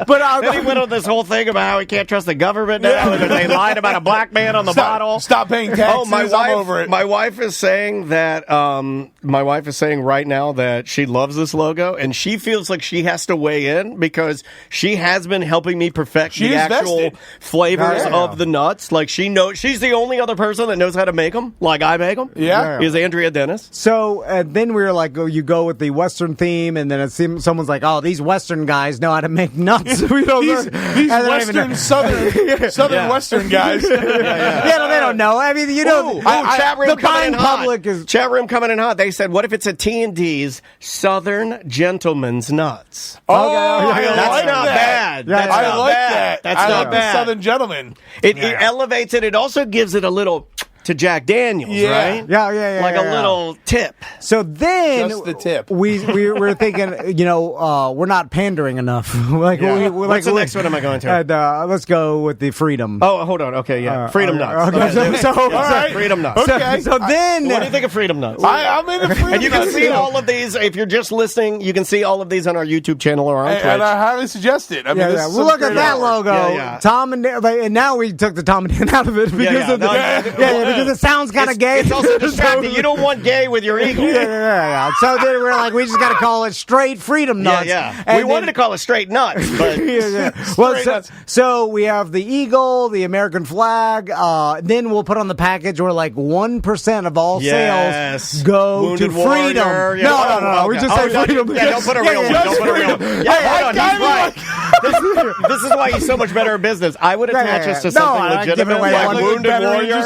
But then he went on this whole thing about how he can't trust the government now, and they lied about a black man on the bottle. Stop paying taxes. I'm over it. My wife is saying that. My wife is saying right now that she loves this logo, and she feels like she has to weigh in because she has been helping me perfect the actual flavors of the nuts. Like, she knows, she's the only other person that knows how to make them, like I make them. Yeah. Is Andrea Dennis. So then we were like, you go with the Western theme, and then someone's like, these Western guys know how to make nuts. These Western, Southern Western guys. They don't know. I mean, chat room the buying public is... Chat room coming in hot. They said, what if it's a T&D's Southern Gentleman's Nuts? That's not bad. I like that. That's not not bad. The Southern Gentleman. It elevates it. It also gives it a little... to Jack Daniels, right? Yeah. Like a little tip. So then, just the tip. We were thinking, we're not pandering enough. What's the next one am I going to? Let's go with the Freedom. Oh, hold on. Okay, Freedom Nuts. Okay. Freedom Nuts. Okay. So then, what do you think of Freedom Nuts? I'm into Freedom Nuts. And you can see all of these, if you're just listening, you can see all of these on our YouTube channel or on Twitch. And I highly suggest it. I mean, well, look at that logo. Tom and Dan, and now we took the Tom and Dan out of it because of because it sounds kind of gay. It's also distracting. You don't want gay with your eagle. So then we're like, we just got to call it straight Freedom Nuts. And we wanted to call it straight nuts, but so we have the eagle, the American flag. Then we'll put on the package where like 1% of all sales go Wounded to freedom. Warrior. No. We just say freedom. Don't put a real one. Don't put a real one. He's right. This is why he's so much better at business. I would attach this to something legitimate like Wounded Warrior.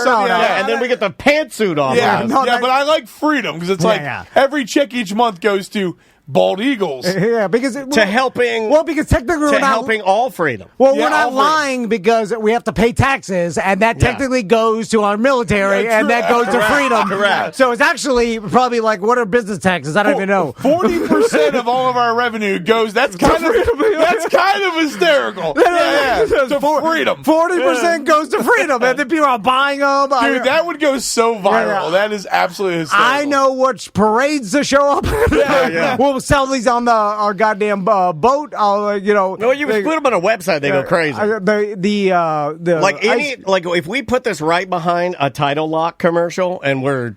And then we get the pantsuit off. But I like Freedom because it's like every check each month goes to bald eagles. Yeah, because because technically we're not helping all freedom. Well, we're not lying because we have to pay taxes, and that technically goes to our military, and that goes to freedom. Correct. So it's actually probably like, what are business taxes? I don't even know. 40% of all of our revenue goes. That's kind of hysterical. Yeah. To freedom. 40% goes to freedom, and then people are buying them. Dude, that would go so viral. That is absolutely hysterical. I know which parades to show up. We'll sell these on our goddamn boat. No, you put them on a website, they go crazy. If we put this right behind a Title Lock commercial, and we're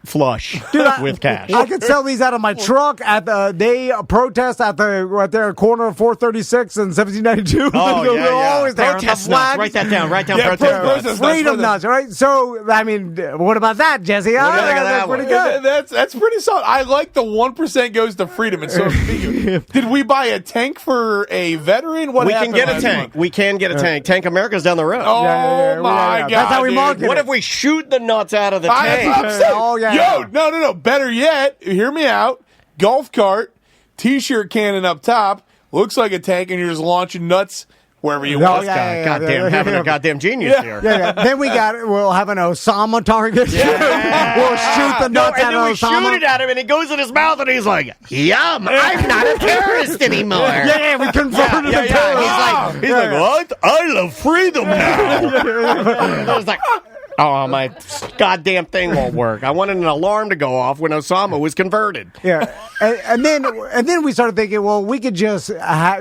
flush with cash. I could sell these out of my truck at the day protest at the right there corner of 436 and 1792. They're always there. Protest nuts. Write that down. Protest nuts. Freedom nuts, right? So, I mean, what about that, Jesse? That's pretty good. That's pretty solid. I like the 1% goes to freedom. And so, did we buy a tank for a veteran? We can get a tank. We can get a tank. Tank America's down the road. Oh, my God. That's how we market it. What if we shoot the nuts out of the tank? Oh, yeah. Yo, no. Better yet, hear me out. Golf cart, T-shirt cannon up top, looks like a tank, and you're just launching nuts wherever you want. Having a goddamn genius here. Then we'll have an Osama target. We'll shoot the nuts out of Osama. We shoot it at him, and it goes in his mouth, and he's like, "Yum! I'm not a terrorist anymore." We converted the terrorist. He's like, "What? I love freedom now." I was like, oh, my goddamn thing won't work. I wanted an alarm to go off when Osama was converted. Yeah, and then we started thinking, well, we could just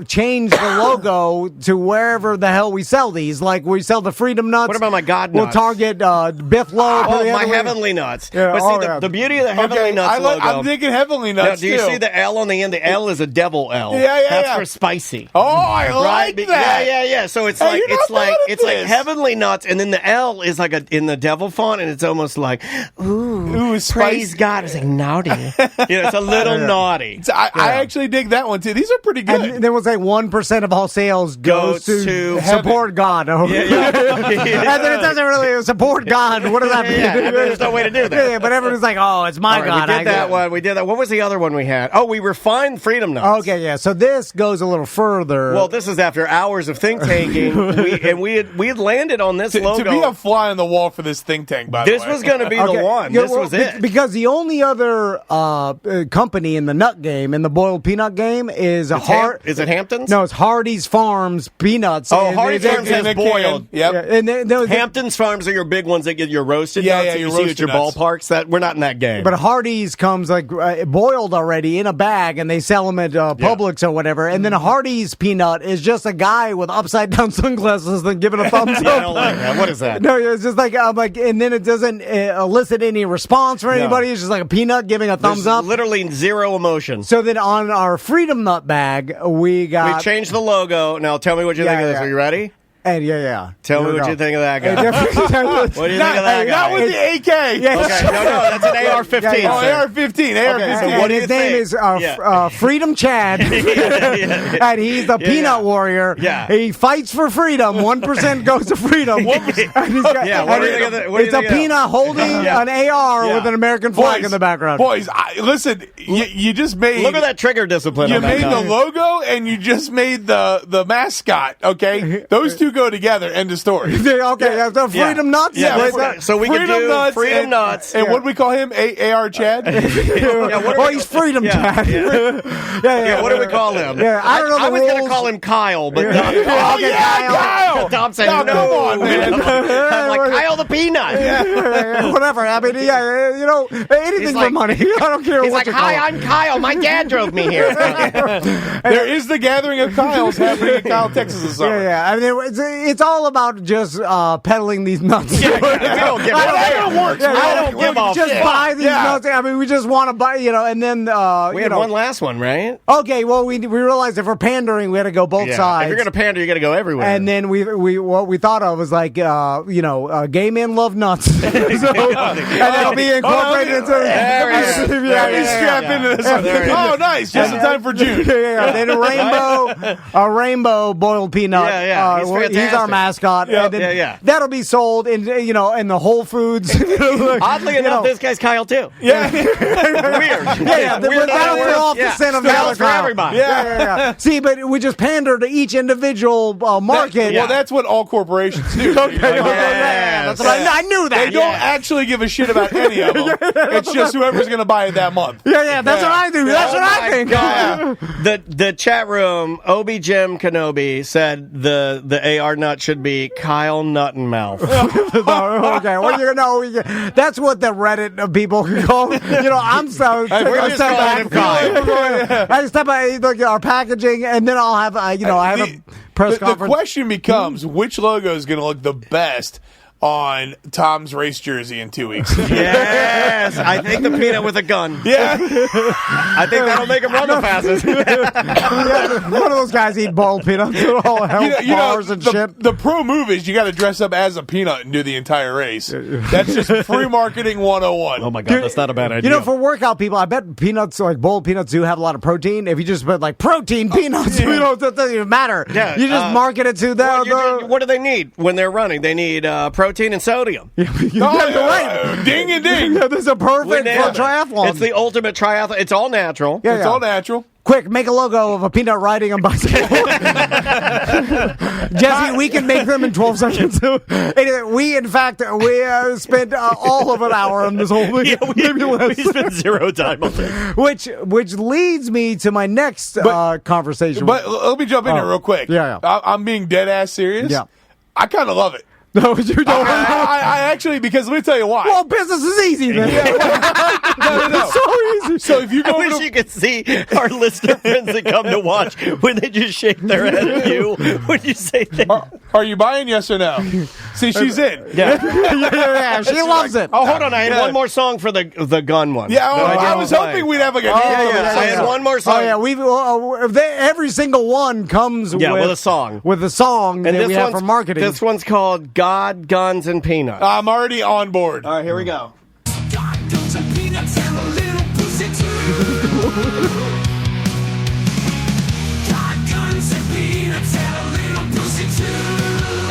change the logo to wherever the hell we sell these. Like we sell the Freedom Nuts. What about my God Nuts? We'll target Biff Low. Oh, my Heavenly Nuts. Yeah, but see, the beauty of the Heavenly Nuts logo. I'm thinking Heavenly Nuts, do you see the L on the end? The L is a devil L. That's for spicy. Oh, I like that. Yeah. So it's like Heavenly Nuts, and then the L is like in the devil font, and it's almost like, ooh praise God. It's like naughty. It's a little naughty. I actually dig that one too. These are pretty good. And then we'll say 1% of all sales goes to support God. And then it doesn't really support God. What does that mean? There's no way to do that. But everyone's like, oh, it's my God. We did that. What was the other one we had? Oh, we refined Freedom Nuts. Okay, yeah. So this goes a little further. Well, this is after hours of think tanking. We had landed on this logo. To be a fly on the wall for this think tank, by the way. This was going to be the one. This was it. Because the only other company in the nut game, in the boiled peanut game, is Is it Hamptons? No, it's Hardee's Farms peanuts. Oh, Hardee's Farms is boiled. Yep. Hampton's Farms are your big ones that get your roasted nuts that you see at your ballparks. We're not in that game. But Hardee's comes like boiled already in a bag, and they sell them at Publix or whatever. And then a Hardee's peanut is just a guy with upside down sunglasses and giving a thumbs up. I don't like that. What is that? No, it's just like and then it doesn't elicit any response from anybody. It's just like a peanut giving a thumbs up. Literally zero emotion. So then on our Freedom Nut bag, we changed the logo. Now tell me what you think of this. Are you ready? And Tell me what you think of that guy. What do you think of that guy? Not with the AK. Okay, no, that's an AR-15. AR-15. So what do you his name is Freedom Chad, and he's the peanut warrior. Yeah. He fights for freedom. 1% goes to freedom. It's a peanut holding an AR with an American flag in the background. Boys, listen, you just made... Look at that trigger discipline. You made the logo, and you just made the mascot, okay? Those two go together. End of story. The Freedom Nuts. So we can do Freedom Nuts. And what do we call him? AR Chad? He's Freedom Chad. What do we call him? I don't know. I was going to call him Kyle, but Kyle. Tom said no. Come on, man. I'm like Kyle the Peanut. Whatever. I mean, anything for money. I don't care what you call it. Hi, I'm Kyle. My dad drove me here. There is the gathering of Kyles happening in Kyle, Texas this summer. I mean, it's all about just peddling these nuts. We don't give off. Just buy these nuts. I mean, we just want to buy, and then we had one last one, right? Okay, well, we realized if we're pandering, we had to go both sides. If you're going to pander, you got to go everywhere. And then what we thought of was like, gay men love nuts, and that'll be incorporated into. Strap into this. Oh, nice! Just in time for June. Then a rainbow boiled peanut. He's fantastic. fantastic. our mascot. Yeah. And then Yeah. that'll be sold in in the Whole Foods. Oddly enough, this guy's Kyle too. Yeah. Weird. Weird. That'll throw off the scent of Kyle's for Kyle. everybody. Yeah. See, but we just pander to each individual market. Well, that's what all corporations do. That's what I knew that. They don't actually give a shit about any of them. It's just whoever's going to buy it that month. Yeah, that's what I do. That's what I think. God. The chat room, Obi Jim Kenobi said the AR nut should be Kyle Nuttenmouth. Okay, well, that's what the Reddit people call. I'm so. We're just calling him Kyle. I step by look at our packaging, and then I'll have I have a press The conference. question becomes, which logo is going to look the best on Tom's race jersey in 2 weeks? Yes, I think the peanut with a gun. Yeah. I think that'll make him run the fastest. One of those guys eat boiled peanuts with all health bars and shit. The pro move is you got to dress up as a peanut and do the entire race. That's just free marketing 101. Oh my God, that's not a bad idea. For workout people, I bet peanuts, like boiled peanuts, do have a lot of protein. If you just put like protein peanuts, it doesn't even matter. Yeah, you just market it to them. What do they need when they're running? They need protein and sodium. You're right. Ding and ding. This is a perfect for triathlon. It's the ultimate triathlon. It's all natural. Yeah, It's all natural. Quick, make a logo of a peanut riding a bicycle. Jesse, we can make them in 12 seconds. Anyway, we spent all of an hour on this whole thing. Yeah, we spent zero time on this. Which leads me to my next conversation. But let me jump in here real quick. Yeah. I'm being dead ass serious. Yeah. I kind of love it. No, you don't. I actually, because let me tell you why. Well, business is easy, man. No. It's so easy. So if you I go wish to you could see our listener friends that come to watch when they just shake their head at you when you say things. Are you buying, yes or no? See, she's in. Yeah, she loves it. Oh, hold on. I had one more song for the gun one. Yeah, that I didn't was play. hoping we'd have like a I had one more song. Oh yeah, every single one comes with a song. With a song And that we have one's- for marketing. This one's called God, Guns, and Peanuts. I'm already on board. All right, here we go.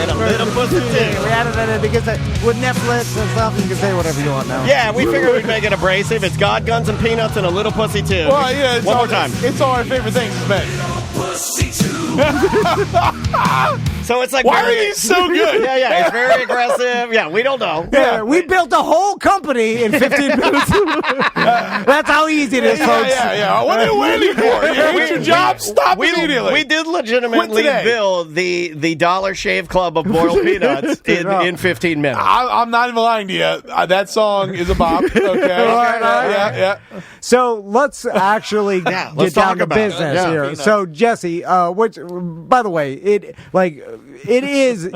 And a little pussy too. We added that in because with Netflix and stuff, you can say whatever you want now. Yeah, we figured we'd make it abrasive. It's God, Guns, and Peanuts, and a little pussy too. Well, yeah, it's One all, more time. It's all our favorite things as men. So it's like Why are these so good? Yeah, it's very aggressive. Yeah, we don't know. Yeah, we built a whole company in 15 minutes. That's how easy it is, folks. Yeah. What are you waiting for? You hate your job? Stop immediately. We did legitimately Quit today. build the Dollar Shave Club of boiled peanuts in 15 minutes. I'm not even lying to you. That song is a bop. Okay. Yeah. So let's actually let's get down talk to about it. business Yeah, here. peanuts. So Jesse, which by the way, it is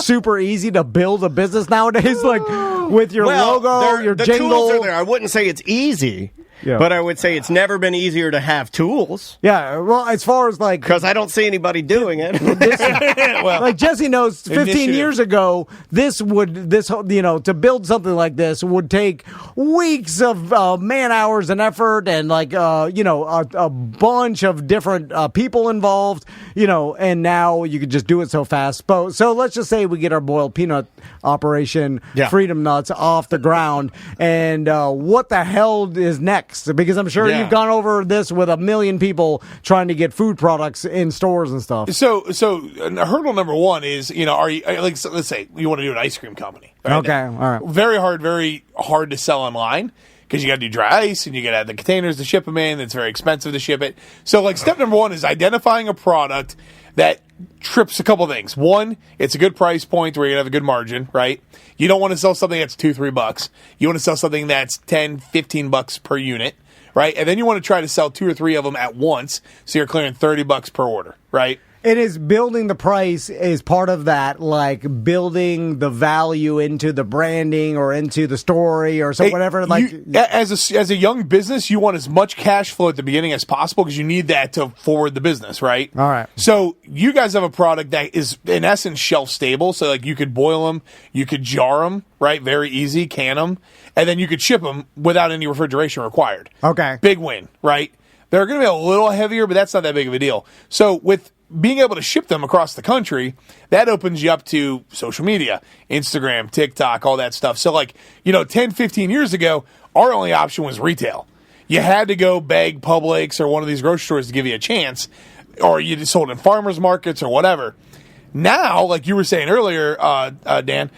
super easy to build a business nowadays, like with your logo, your the jingle. tools are there. I wouldn't say it's easy, but I would say it's never been easier to have tools. Yeah, well, as far as like, Because I don't see anybody doing it. like Jesse knows, 15 Initiative. years ago, to build something like this would take weeks of man hours and effort, and like a bunch of different people involved, and now you could just do it so fast. So let's just say we get our boiled peanut operation, Freedom Nuts, off the ground, and what the hell is next? Because I'm sure you've gone over this with a million people trying to get food products in stores and stuff. So hurdle number one is, are you let's say you want to do an ice cream company. Right? Okay, all right. Very hard to sell online. Because you got to do dry ice and you got to have the containers to ship them in. It's very expensive to ship it. So, step number one is identifying a product that trips a couple things. One, it's a good price point where you have a good margin, right? You don't want to sell something that's $2-3. You want to sell something that's $10-15 per unit, right? And then you want to try to sell 2 or 3 of them at once, so you're clearing $30 per order, right? It is building the price is part of that, like building the value into the branding or into the story or whatever. As a young business, you want as much cash flow at the beginning as possible because you need that to forward the business, right? All right. So you guys have a product that is in essence shelf stable. So you could boil them, you could jar them, right? Very easy, can them, and then you could ship them without any refrigeration required. Okay. Big win, right? They're going to be a little heavier, but that's not that big of a deal. So with being able to ship them across the country, that opens you up to social media, Instagram, TikTok, all that stuff. So, 10, 15 years ago, our only option was retail. You had to go beg Publix or one of these grocery stores to give you a chance, or you just sold in farmers markets or whatever. Now, like you were saying earlier, Dan,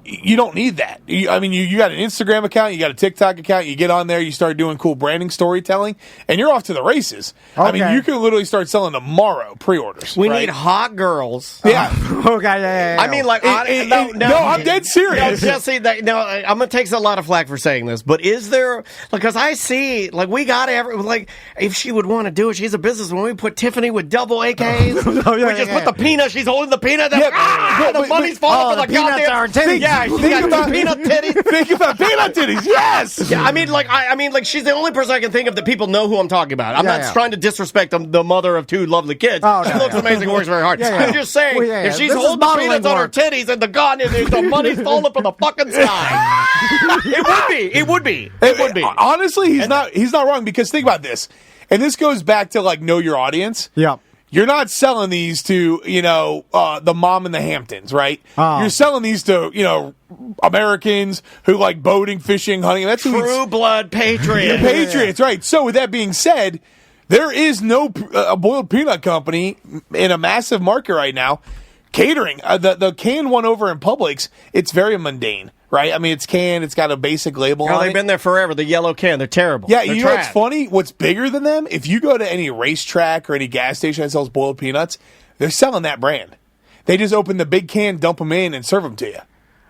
you don't need that. You got an Instagram account, you got a TikTok account, you get on there, you start doing cool branding, storytelling, and you're off to the races. Okay. You can literally start selling tomorrow, pre-orders. We right? need hot girls. Yeah. Okay, yeah. I mean, I'm dead serious. No, Jesse, I'm going to take a lot of flack for saying this, but is there, because I see, we got if she would want to do it, she's a businesswoman. We put Tiffany with double AKs. We just put the peanut, she's holding the peanut. The money's falling for the goddamn. Are titties. Yeah, she's got peanut titties. Think about peanut titties, yes! Yeah, she's the only person I can think of that people know who I'm talking about. I'm not trying to disrespect the mother of two lovely kids. She looks amazing, works very hard. I'm just saying, if she's holding the peanuts on her titties and the money's falling from the fucking sky, it would be. Honestly, he's not wrong, because think about this. And this goes back to, know your audience. Yeah. You're not selling these to, the mom in the Hamptons, right? You're selling these to, Americans who like boating, fishing, hunting. That's true blood patriots. Patriots, right. So with that being said, there is no boiled peanut company in a massive market right now catering. The canned one over in Publix, it's very mundane. Right? I mean, it's canned. It's got a basic label on it. They've been there forever. The yellow can. They're terrible. Yeah, They're you know what's funny? What's bigger than them? If you go to any racetrack or any gas station that sells boiled peanuts, they're selling that brand. They just open the big can, dump them in, and serve them to you.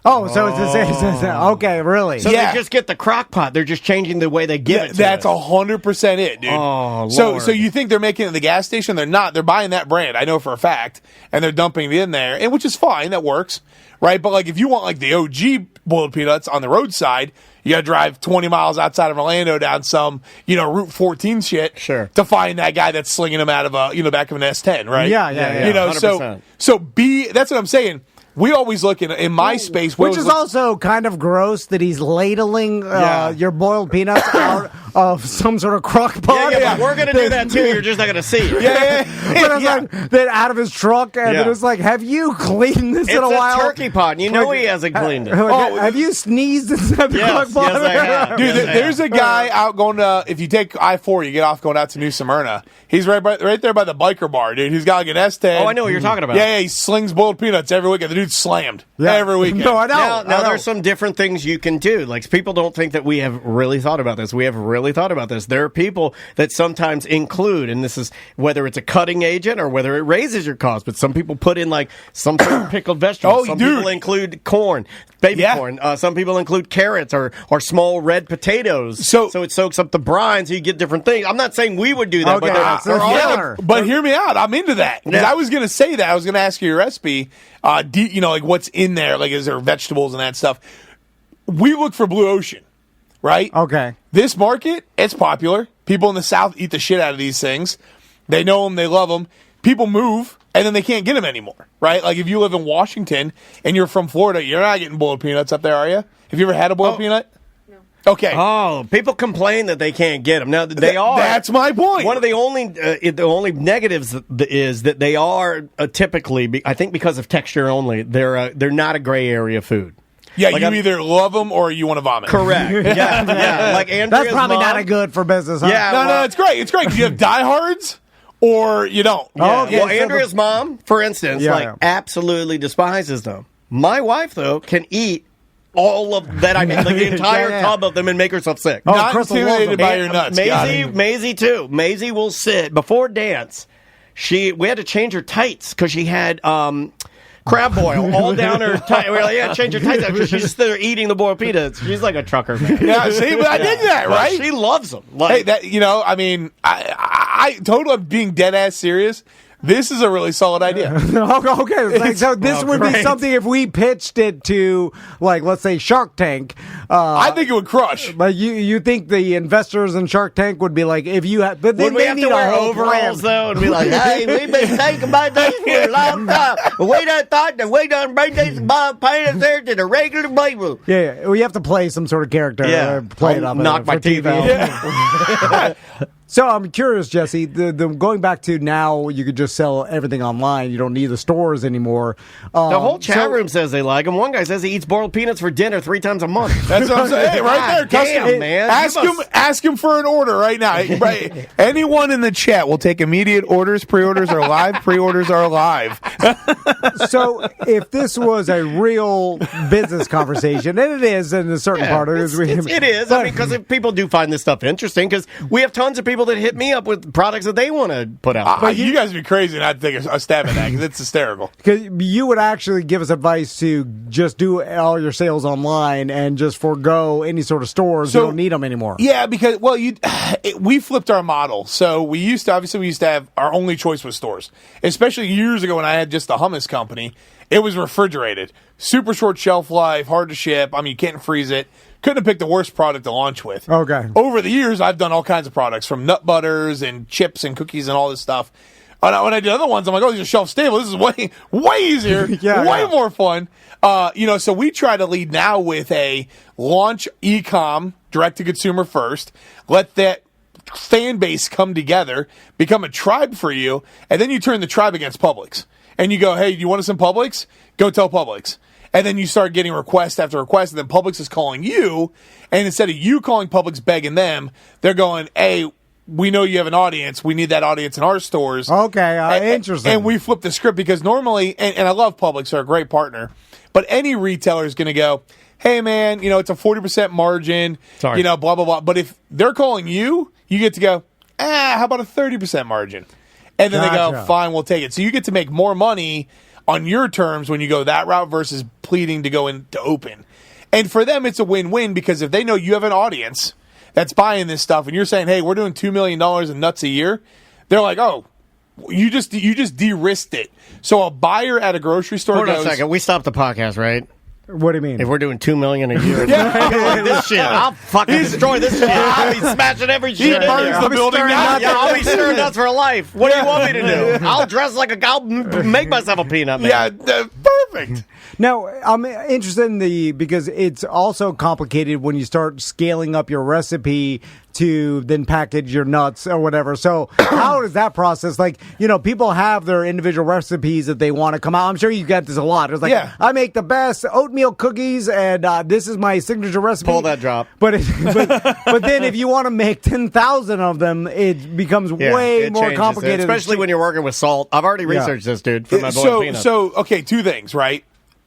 Oh, so it's okay, really? So they just get the crock pot. They're just changing the way they give it to That's us. 100% it, dude. Oh, Lord. So you think they're making it at the gas station? They're not. They're buying that brand. I know for a fact. And they're dumping it in there, and which is fine. That works. Right? But if you want the OG boiled peanuts on the roadside, you got to drive 20 miles outside of Orlando down some, Route 14 shit to find that guy that's slinging them out of back of an S10, right? Yeah. 100%. So that's what I'm saying. We always look in my space, which is also kind of gross that he's ladling your boiled peanuts out of some sort of crock pot. Yeah, but we're gonna do that too. You're just not gonna see it. Then out of his truck, and it was have you cleaned this in a while? It's a turkey pot. You know he hasn't cleaned it. Have you sneezed inside the crock pot? Yes, I have. Dude, there's a guy out going to, if you take I-4, you get off going out to New Smyrna. He's right there by the biker bar, dude. He's got an S10. Oh, I know what you're talking about. Yeah, he slings boiled peanuts every weekend. The dude's slammed every weekend. No, I know. Now there's some different things you can do. People don't think that we have really thought about this. We have really thought about this. There are people that sometimes include, and this is whether it's a cutting agent or whether it raises your cost, but some people put in some sort of pickled vegetables. Some people include corn, baby corn. Some people include carrots or small red potatoes. So it soaks up the brine, so you get different things. I'm not saying we would do that, but hear me out. I'm into that. Because I was going to say that. I was going to ask you your recipe. What's in there? Is there vegetables and that stuff? We look for Blue Ocean, right? Okay. This market, it's popular. People in the South eat the shit out of these things. They know them. They love them. People move, and then they can't get them anymore, right? If you live in Washington and you're from Florida, you're not getting boiled peanuts up there, are you? Have you ever had a boiled peanut? Okay. Oh, people complain that they can't get them. Now they are. That's my point. One of the only negatives is that they are typically, I think, because of texture only. They're not a gray area food. Yeah, you either love them or you want to vomit. Correct. Yeah. Andrea's that's probably mom, not good for business. Huh? Yeah. No, it's great. It's great because you have diehards or you don't. Yeah. Well, Andrea's mom, for instance, absolutely despises them. My wife, though, can eat all of that. I mean, the entire tub of them and make herself sick. Not intimidated by your nuts. Maisie too. Maisie will sit before dance. We had to change her tights because she had crab boil all down her tights. We're like, change her tights because she's just there eating the boiled peanuts. She's like a trucker, man. Yeah, see, but I dig that, right? She loves them. Hey, I totally am being dead ass serious. This is a really solid idea. Okay, so this would be something if we pitched it to, let's say Shark Tank. I think it would crush. But you think the investors in Shark Tank would be like, if you have, but then would we have to wear overalls though and be like, hey, we've been thinking about this for a long time. We done thought that we done bring these boiled peanuts there to the regular people. Yeah, we have to play some sort of character. Play it up. Knock my teeth out. So I'm curious, Jesse, the going back to now you could just sell everything online. You don't need the stores anymore. The whole chat room says they like him. One guy says he eats boiled peanuts for dinner 3 times a month. That's what I'm saying. Hey, right there, damn, customer. man. Ask him for an order right now. Right. Anyone in the chat will take immediate orders. Pre-orders are live. Pre-orders are live. So if this was a real business conversation, and it is in a certain part of it. It is. I mean, because people do find this stuff interesting, because we have tons of people that hit me up with products that they want to put out. But you guys would be crazy not to take a stab at that, because it's hysterical. Because you would actually give us advice to just do all your sales online and just forego any sort of stores. You don't need them anymore. Yeah, because, we flipped our model. So we used to have our only choice was stores. Especially years ago when I had just the hummus company, it was refrigerated. Super short shelf life, hard to ship. I mean, you can't freeze it. Couldn't have picked the worst product to launch with. Okay. Over the years, I've done all kinds of products, from nut butters and chips and cookies and all this stuff. When I did other ones, I'm like, oh, these are shelf stable. This is way easier, way more fun. So we try to lead now with a launch e-com, direct to consumer first. Let that fan base come together, become a tribe for you, and then you turn the tribe against Publix. And you go, hey, do you want us in Publix? Go tell Publix. And then you start getting request after request, and then Publix is calling you, and instead of you calling Publix begging them, they're going, hey, we know you have an audience. We need that audience in our stores. Okay, interesting. And we flip the script, because normally, and I love Publix, they're a great partner, but any retailer is going to go, hey, man, it's a 40% margin, blah, blah, blah. But if they're calling you, you get to go, how about a 30% margin? And then they go, fine, we'll take it. So you get to make more money on your terms when you go that route versus pleading to go into open. And for them, it's a win-win, because if they know you have an audience that's buying this stuff and you're saying, hey, we're doing $2 million in nuts a year, they're like, oh, you just de-risked it. So a buyer at a grocery store Hold on a second. We stopped the podcast, right? What do you mean? If we're doing $2 million a year, like this shit, I'll fucking destroy this shit. I'll be smashing every shit. He burns the building down. I'll be stirring nuts for life. What do you want me to do? I'll dress like I'll make myself a peanut man. Yeah, perfect. Now, I'm interested in because it's also complicated when you start scaling up your recipe to then package your nuts or whatever. So how is that process? Like, people have their individual recipes that they want to come out. I'm sure you get this a lot. It's like, I make the best oatmeal cookies, and this is my signature recipe. Pull that drop. But then if you want to make 10,000 of them, it becomes way more complicated. Especially when you're working with salt. I've already researched this, dude, for my boy Peanuts. So, okay, two things, right?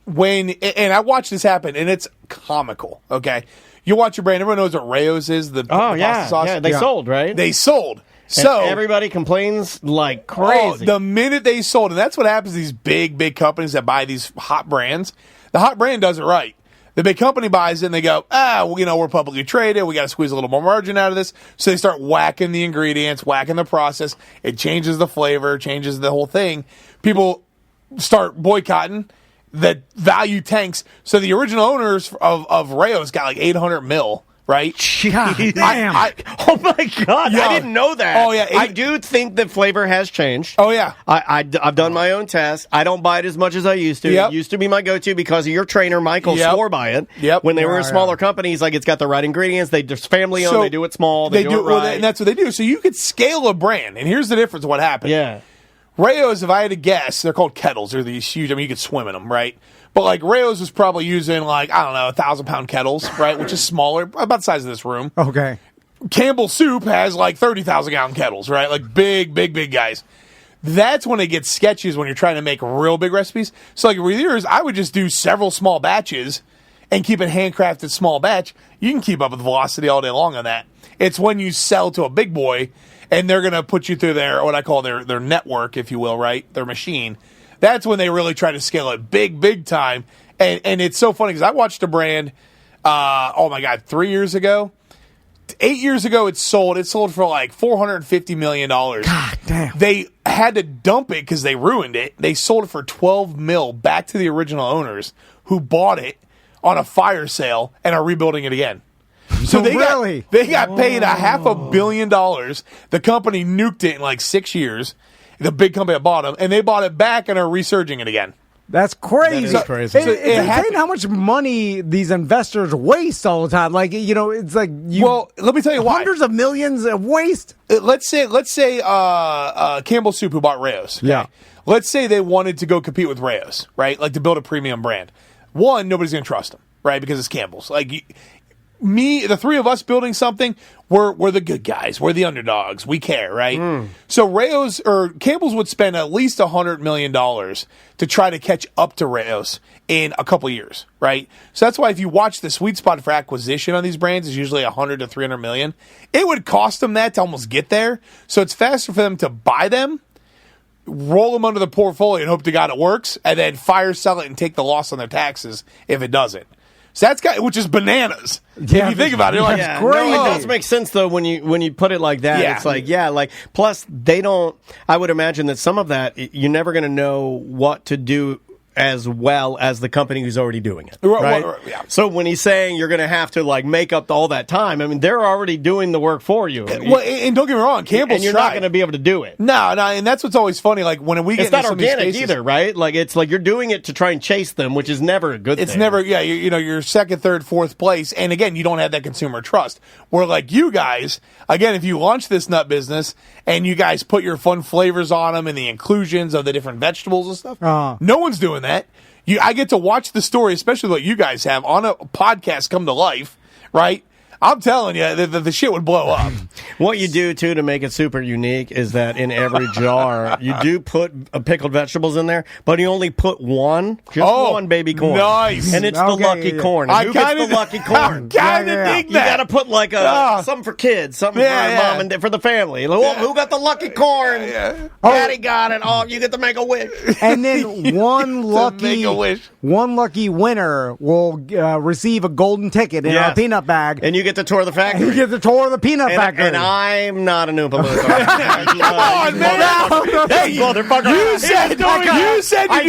And I watched this happen, and it's comical, okay? You watch your brand, everyone knows what Rayo's is, the pasta sauce. Yeah, they sold, right? They sold. So and everybody complains like crazy. The minute they sold, and that's what happens to these big companies that buy these hot brands. The hot brand does it right. The big company buys it, and they go, we're publicly traded. We got to squeeze a little more margin out of this. So they start whacking the ingredients, whacking the process. It changes the flavor, changes the whole thing. People start boycotting. The value tanks. So the original owners of Rayo's got like 800 mil, right? God damn. Oh my God. Yeah. I didn't know that. Oh, yeah. I do think the flavor has changed. Oh, yeah. I've done my own test. I don't buy it as much as I used to. Yep. It used to be my go-to because of your trainer, Michael, swore by it. Yep. When they were a smaller company, he's like, it's got the right ingredients. They just family owned. They do it small. They do it right. And that's what they do. So you could scale a brand. And here's the difference of what happened. Yeah. Rayo's, if I had to guess, they're called kettles. They're these huge. I mean, you could swim in them, right? But like Rayo's was probably using 1,000-pound kettles, right? Which is smaller, about the size of this room. Okay. Campbell Soup has like 30,000-gallon kettles, right? Like big guys. That's when it gets sketchy, is when you're trying to make real big recipes. So like with yours, I would just do several small batches and keep it handcrafted small batch. You can keep up with velocity all day long on that. It's when you sell to a big boy and they're going to put you through what I call their network, if you will, right? Their machine. That's when they really try to scale it big time. And it's so funny because I watched a brand, 3 years ago. 8 years ago, it sold. It sold for like $450 million. God damn. They had to dump it because they ruined it. They sold it for $12 million back to the original owners who bought it on a fire sale and are rebuilding it again. So they got paid $500 million. The company nuked it in like 6 years. The big company that bought them, and they bought it back and are resurging it again. That's crazy. That is crazy. It's insane how much money these investors waste all the time. Like, it's like well, let me tell you why. Hundreds of millions of waste. Let's say Campbell Soup, who bought Rayo's. Okay? Yeah. Let's say they wanted to go compete with Rayo's, right? Like to build a premium brand. One, nobody's going to trust them, right? Because it's Campbell's. Like the three of us building something, we're the good guys. We're the underdogs. We care, right? So Rayo's or Campbell's would spend at least $100 million to try to catch up to Rayo's in a couple years, right? So that's why if you watch the sweet spot for acquisition on these brands is usually 100 to 300 million. It would cost them that to almost get there. So it's faster for them to buy them, roll them under the portfolio and hope to God it works, and then fire sell it and take the loss on their taxes if it doesn't. So which is bananas. Yeah, if you think about it, you're like, Yeah, it's crazy. no, it does make sense though when you put it like that. Yeah. It's like plus they don't. I would imagine that some of that you're never going to know what to do as well as the company who's already doing it, right? Yeah. So when he's saying you're going to have to like make up all that time, I mean they're already doing the work for you. Well, and don't get me wrong, Campbell's and you're tried. not going to be able to do it. No, and that's what's always funny. Like when we get It's not into some of these organic cases- either, right? Like it's like you're doing it to try and chase them, which is never a good thing. It's never, you're second, third, fourth place. And again, you don't have that consumer trust. Where like you guys, again, if you launch this nut business and you guys put your fun flavors on them and the inclusions of the different vegetables and stuff, no one's doing that. I get to watch the story, especially what you guys have, on a podcast come to life, right? I'm telling you, the shit would blow up. What you do, too, to make it super unique is that in every jar, you do put pickled vegetables in there, but you only put one baby corn. Nice. And it's the lucky corn. I Who gets kinda- the lucky corn? I kinda dig You that. got to put like something for kids, something for mom and for the family. Like, well, who got the lucky corn? Daddy got it. Oh, you get to make a wish. And then one make a wish. lucky winner will receive a golden ticket in our peanut bag. And you get to tour the factory. You get the tour of the peanut factory. And I'm not an Oompa Loompa. Come on, man. Hey, motherfucker. You said you do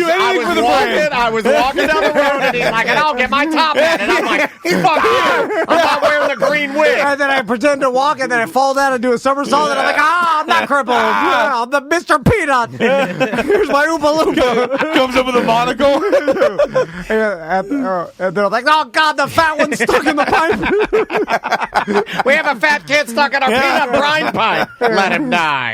anything for the brand. I was walking down the road and he's like, and I'll get my top hat. And I'm like, fuck you. I'm not wearing the green wig. And then I pretend to walk, and then I fall down and do a somersault, and I'm like, I'm not crippled. I'm the Mr. Peanut. Here's my Oompa Loompa. Comes up with a monocle. And they're like, oh, God, the fat one's stuck in the pipe. We have a fat kid stuck in our peanut brine pipe. Let him die.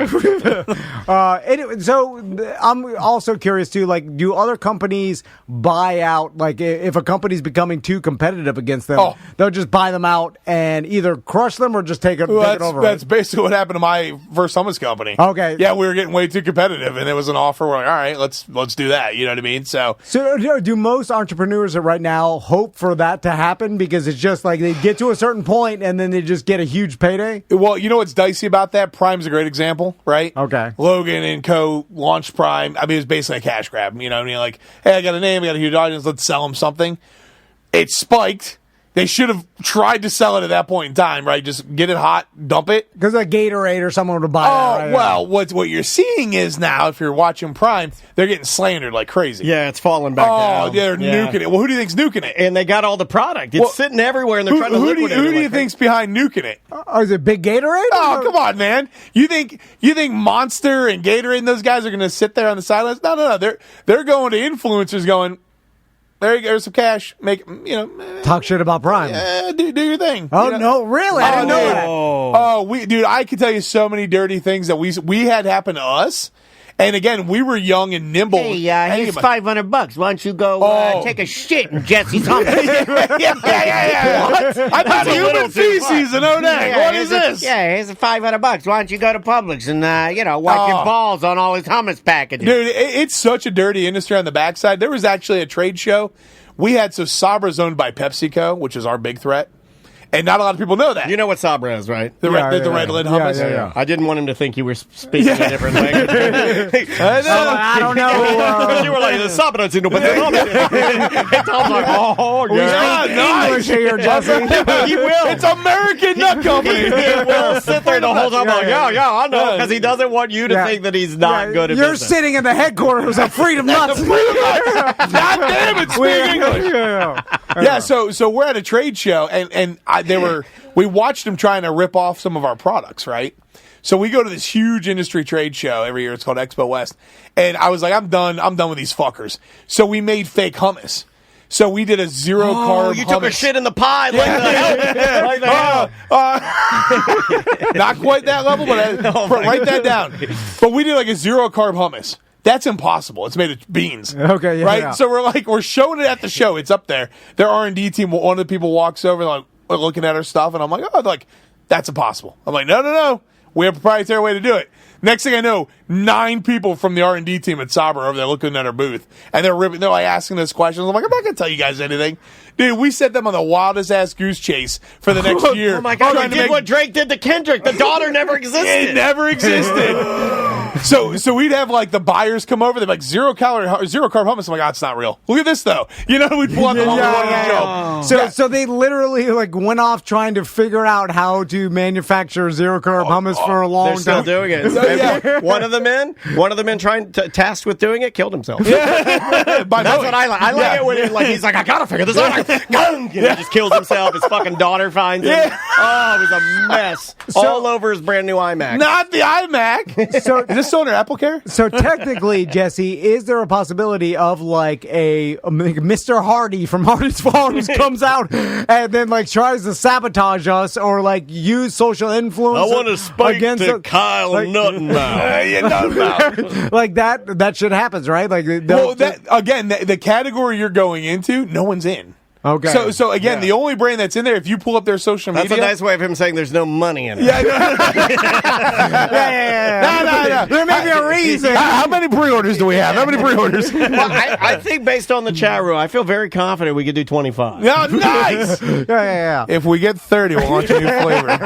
Anyway, so I'm also curious, too, like, do other companies buy out, like, if a company's becoming too competitive against them, they'll just buy them out and either crush them or just take it over? That's basically what happened to my first hummus company. Okay. Yeah, we were getting way too competitive, and there was an offer. We're like, all right, let's do that. You know what I mean? So do most entrepreneurs right now hope for that to happen because it's just like they get to a certain point and then they just get a huge payday? Well, you know what's dicey about that? Prime's a great example, right? Okay. Logan and Co. launched Prime. I mean, it was basically a cash grab. You know what I mean? Like, hey, I got a name, I got a huge audience, let's sell them something. It spiked. They should have tried to sell it at that point in time, right? Just get it hot, dump it. Because a Gatorade or someone would buy it. Right? Well, what you're seeing is now, if you're watching Prime, they're getting slandered like crazy. Yeah, it's falling back down. They're nuking it. Well, who do you think's nuking it? And they got all the product. It's sitting everywhere, and they're trying to liquidate it. Who do you think's behind nuking it? Is it Big Gatorade? Oh, come on, man! You think Monster and Gatorade and those guys are going to sit there on the sidelines? No. They're going to influencers, going, there you go, there's some cash. Make Talk shit about Prime. Do your thing. Oh no, really? I didn't know that. Oh, I could tell you so many dirty things that we had happen to us. And again, we were young and nimble. Hey, here's $500. Why don't you go take a shit in Jesse's home? yeah. What? I thought human feces and Odag. What is this? Here's $500. Why don't you go to Publix and wipe your balls on all his hummus packages? Dude, it's such a dirty industry on the backside. There was actually a trade show. We had Sabra's owned by PepsiCo, which is our big threat. And not a lot of people know that. You know what Sabra is, right? The red lid hummus? Yeah. I didn't want him to think you were speaking a different language. I don't know. You were like, the Sabra's in the And Tom's like, English here, Jesse. He will. It's American Nut Company. He will sit there the whole time like, I know, because he doesn't want you to think that he's not good at You're business. sitting in the headquarters of Freedom Nuts. God damn it, speak English. Yeah, so we're at a trade show, and we watched them trying to rip off some of our products, right? So we go to this huge industry trade show every year. It's called Expo West. And I was like, I'm done with these fuckers. So we made fake hummus. So we did a zero carb. You hummus. took a shit in the pie like the hell. Not quite that level, but write that down. But we did like a zero carb hummus. That's impossible. It's made of beans. Okay, yeah, right. yeah. So we're showing it at the show. It's up there. Their R&D team. One of the people walks over, like looking at our stuff, and I'm like, oh, like that's impossible. I'm like, no. We have a proprietary way to do it. Next thing I know, 9 people from the R&D team at Sabre are over there looking at our booth, and they're like asking us questions. I'm like, I'm not going to tell you guys anything. Dude, we set them on the wildest ass goose chase for the next year. Oh my God, you did what Drake did to Kendrick. The daughter never existed. It never existed. So we'd have like the buyers come over. They're like zero carb hummus. I'm like, oh, it's not real. Look at this though. You know, we'd pull out the joke. So they literally like went off trying to figure out how to manufacture zero carb hummus for a long They're time. still doing it. One of the men trying to tasked with doing it killed himself. That's what I like. I like it when he's like, I gotta figure this out. And he just kills himself. His fucking daughter finds him. Oh, it was a mess. All over his brand new iMac. Not the iMac. So is this still under Apple Care? So technically, Jesse, is there a possibility of like a Mr. Hardy from Hardy's Farms comes out and then like tries to sabotage us or like use social influence? I want to spike to Kyle Nuttenmouth. Like that shit happens, right? Like the category you're going into, no one's in. Okay. So again, the only brand that's in there, if you pull up their social media, that's a nice way of him saying there's no money in it. Yeah. No. There may be a reason. How many pre-orders do we have? How many pre-orders? Well, I think based on the chat room, I feel very confident we could do 25. Yeah, nice. Yeah. If we get 30, we'll launch a new flavor.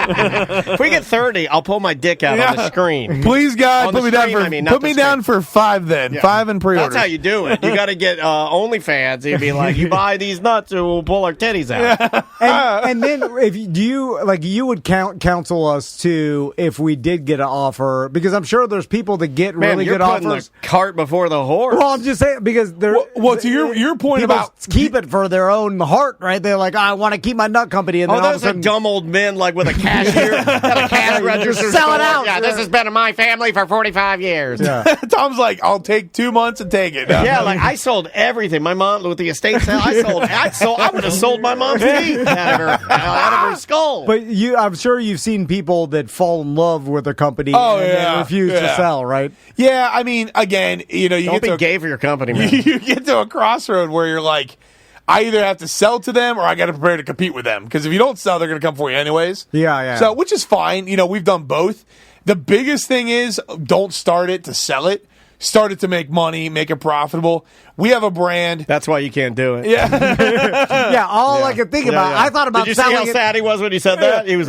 If we get 30, I'll pull my dick out on the screen. Please, God, On put the me screen, down for down for 5 then. 5 in pre-orders. That's how you do it. You got to get OnlyFans. You'd be like, you buy these nuts or we'll pull our titties out. And then if you would counsel us to if we did get an offer, because I'm sure there's people that get really good offers. The cart before the horse. Well, I'm just saying because they're to your point people about keep it for their own heart, right? They're like, I want to keep my nut company, and then all of a those are sudden, dumb old men like with a cashier at a cash register. Sell it out. Yeah, this has been in my family for 45 years. Yeah. Tom's like, I'll take 2 months and take it. Yeah, like I sold everything. My mom with the estate sale, I would have sold my mom's teeth out of her skull. But I'm sure you've seen people that fall in love with a company and refuse to sell, right? Yeah, I mean, again, you Don't be gay for your company, man. You get to a crossroad where you're like, I either have to sell to them or I got to prepare to compete with them. Because if you don't sell, they're going to come for you anyways. Yeah. So, which is fine. You know, we've done both. The biggest thing is don't start it to sell it. Start it to make money, make it profitable. We have a brand. That's why you can't do it. Yeah. I could think about. I thought about Did you selling see how sad he was when he said that? He was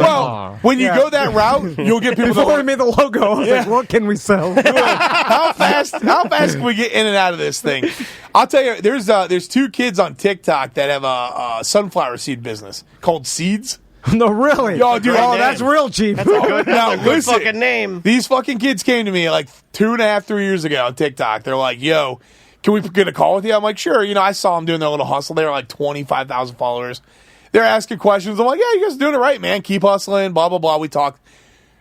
when you go that route, you'll get people. Before we made the logo, I was like, "What can we sell?" How fast can we get in and out of this thing? I'll tell you, there's 2 kids on TikTok that have a sunflower seed business called Seeds. No, really? Yo, dude, that's real cheap. That's a good fucking name. These fucking kids came to me like 2.5, 3 years ago on TikTok. They're like, yo, can we get a call with you? I'm like, sure. You know, I saw them doing their little hustle. They were like 25,000 followers. They're asking questions. I'm like, yeah, you guys are doing it right, man. Keep hustling, blah, blah, blah. We talked.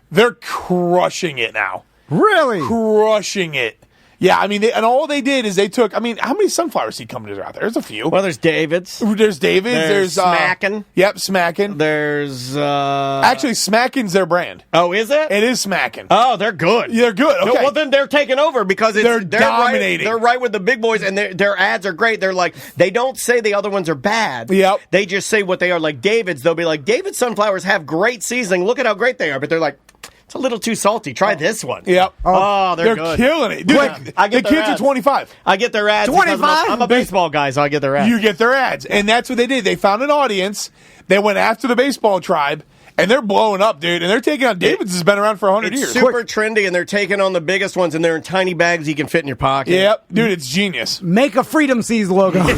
They're crushing it now. Really? Crushing it. Yeah, I mean, all they did is they took. I mean, how many sunflower seed companies are out there? There's a few. Well, there's David's. There's Smackin'. Yep, Smackin'. There's actually Smackin's their brand. Oh, is it? It is Smackin'. Oh, they're good. Yeah, they're good. Okay. Well, then they're taking over because they're dominating. They're right with the big boys, and their ads are great. They're like, they don't say the other ones are bad. Yep. They just say what they are. Like David's, they'll be like, David's sunflowers have great seasoning. Look at how great they are. But they're like, it's a little too salty. Try this one. Yep. Oh, they're good. killing it. Dude, the kids are 25. I get their ads. 25? I'm a baseball guy, so I get their ads. You get their ads. And that's what they did. They found an audience. They went after the baseball tribe. And they're blowing up, dude. And they're taking on David's has been around for 100 years. It's super trendy, and they're taking on the biggest ones, and they're in tiny bags you can fit in your pocket. Yep. Dude, it's genius. Make a Freedom Seeds logo. We'll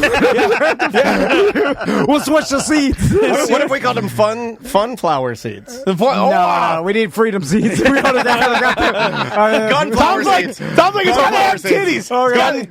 switch the seeds. What if we called them fun flower seeds? No, we need Freedom Seeds. Gunflower seeds. Sounds like it's going to have titties.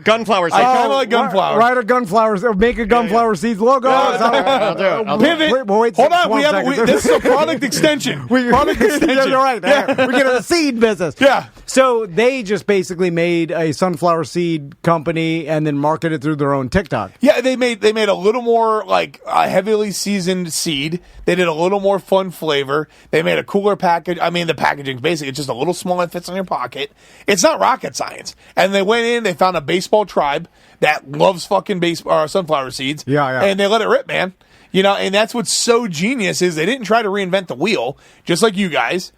Gunflower seeds. I kind of like gunflower. Write a gunflower. Make a gunflower seeds logo. I'll do it. Pivot. We'll wait Hold on. This This is a product Product extension. Product extension. Yeah, you're right. We're getting a seed business. Yeah. So they just basically made a sunflower seed company and then marketed through their own TikTok. Yeah, they made a little more like heavily seasoned seed. They did a little more fun flavor. They made a cooler package. I mean, the packaging's basically it's just a little small and fits in your pocket. It's not rocket science. And they went in, they found a baseball tribe that loves fucking sunflower seeds. Yeah. And they let it rip, man. You know, and that's what's so genius is they didn't try to reinvent the wheel, just like you guys.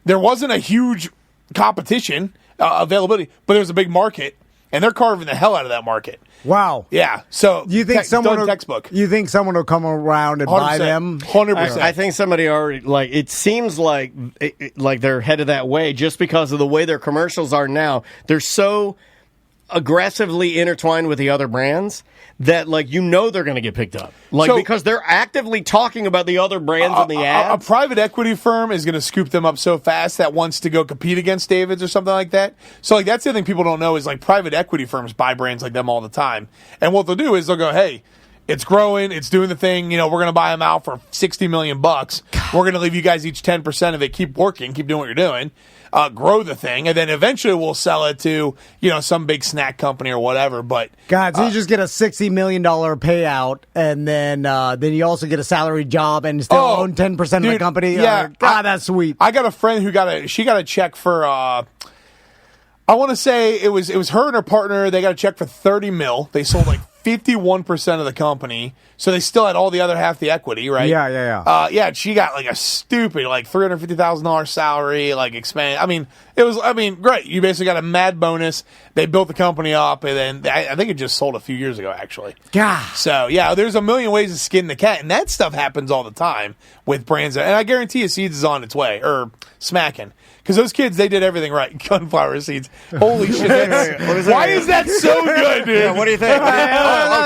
There wasn't a huge competition availability, but there's a big market, and they're carving the hell out of that market. Wow. Yeah. So you think someone will, textbook? You think someone will come around and 100%, buy them? 100%. I think somebody already it seems like they're headed that way just because of the way their commercials are now. They're so aggressively intertwined with the other brands that they're going to get picked up because they're actively talking about the other brands in the ads. A private equity firm is going to scoop them up so fast that wants to go compete against David's or something like that. So that's the thing people don't know is private equity firms buy brands like them all the time. And what they'll do is they'll go, hey, it's growing, it's doing the thing, we're going to buy them out for $60 million. We're going to leave you guys each 10% of it. Keep working, keep doing what you're doing. Grow the thing, and then eventually we'll sell it to some big snack company or whatever. But God, so you just get a $60 million payout, and then you also get a salary job and still own 10% of the company. Yeah, God, that's sweet. I got a friend who got a check for. I want to say it was her and her partner. They got a check for $30 million. They sold 51% of the company, so they still had all the other half the equity, right? Yeah. She got a stupid $350,000 salary, expand. It was great. You basically got a mad bonus. They built the company up, and then I think it just sold a few years ago, actually. God. So yeah, there's a million ways to skin the cat, and that stuff happens all the time with brands. And I guarantee you, Seeds is on its way or smacking. Because those kids, they did everything right. Gunflower Seeds. Holy shit. Why is that so good, dude? Yeah, what do you think?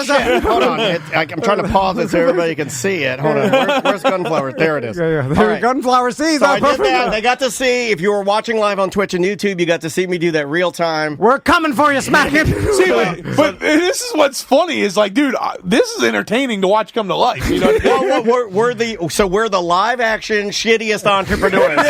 Shit. Hold on. I'm trying to pause it so everybody can see it. Hold on. Where's Gunflower? There it is. Yeah. Right. Gunflower Seeds. So I did that. They got to see, if you were watching live on Twitch and YouTube, you got to see me do that real time. We're coming for you, smacking. See, but this is what's funny is dude, this is entertaining to watch come to life. You know? Well, we're the live action shittiest entrepreneurs.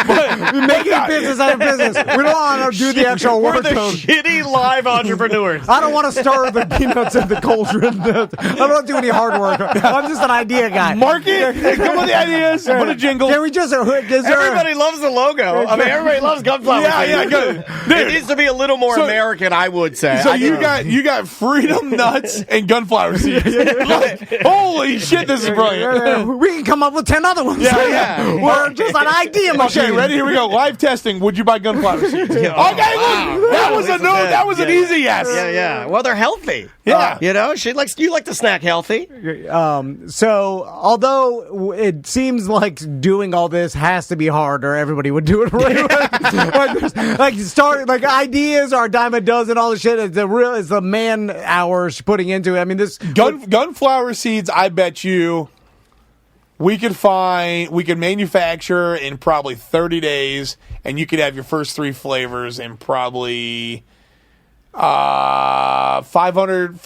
Making business out of business. We don't want to do the actual work. We're the shitty live entrepreneurs. I don't want to stir the peanuts in the cauldron. I don't do any hard work. I'm just an idea guy. Market, come with the ideas, put a jingle. Can we just... Everybody loves the logo. Everybody loves Gunflower. Yeah, good. It needs to be a little more American, I would say. So you got Freedom Nuts and Gunflower Seeds. Holy shit, this is brilliant. We can come up with 10 other ones. Yeah. We're just an idea machine. Okay, ready? Here we go. Live testing. Would you buy Gunflower Seeds? Okay, wow. look. That was a no. That was an easy yes. Yeah. Well, they're healthy. Yeah. You like to snack healthy. So, although it seems like doing all this has to be hard, or everybody would do it right. Ideas are a dime a dozen. All the shit. It's the man hours putting into it. This Gunflower Seeds. I bet you. We could manufacture in probably 30 days, and you could have your first 3 flavors in probably 500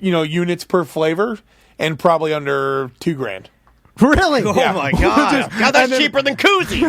units per flavor, and probably under $2,000. Really? Oh my God! That's cheaper than koozies.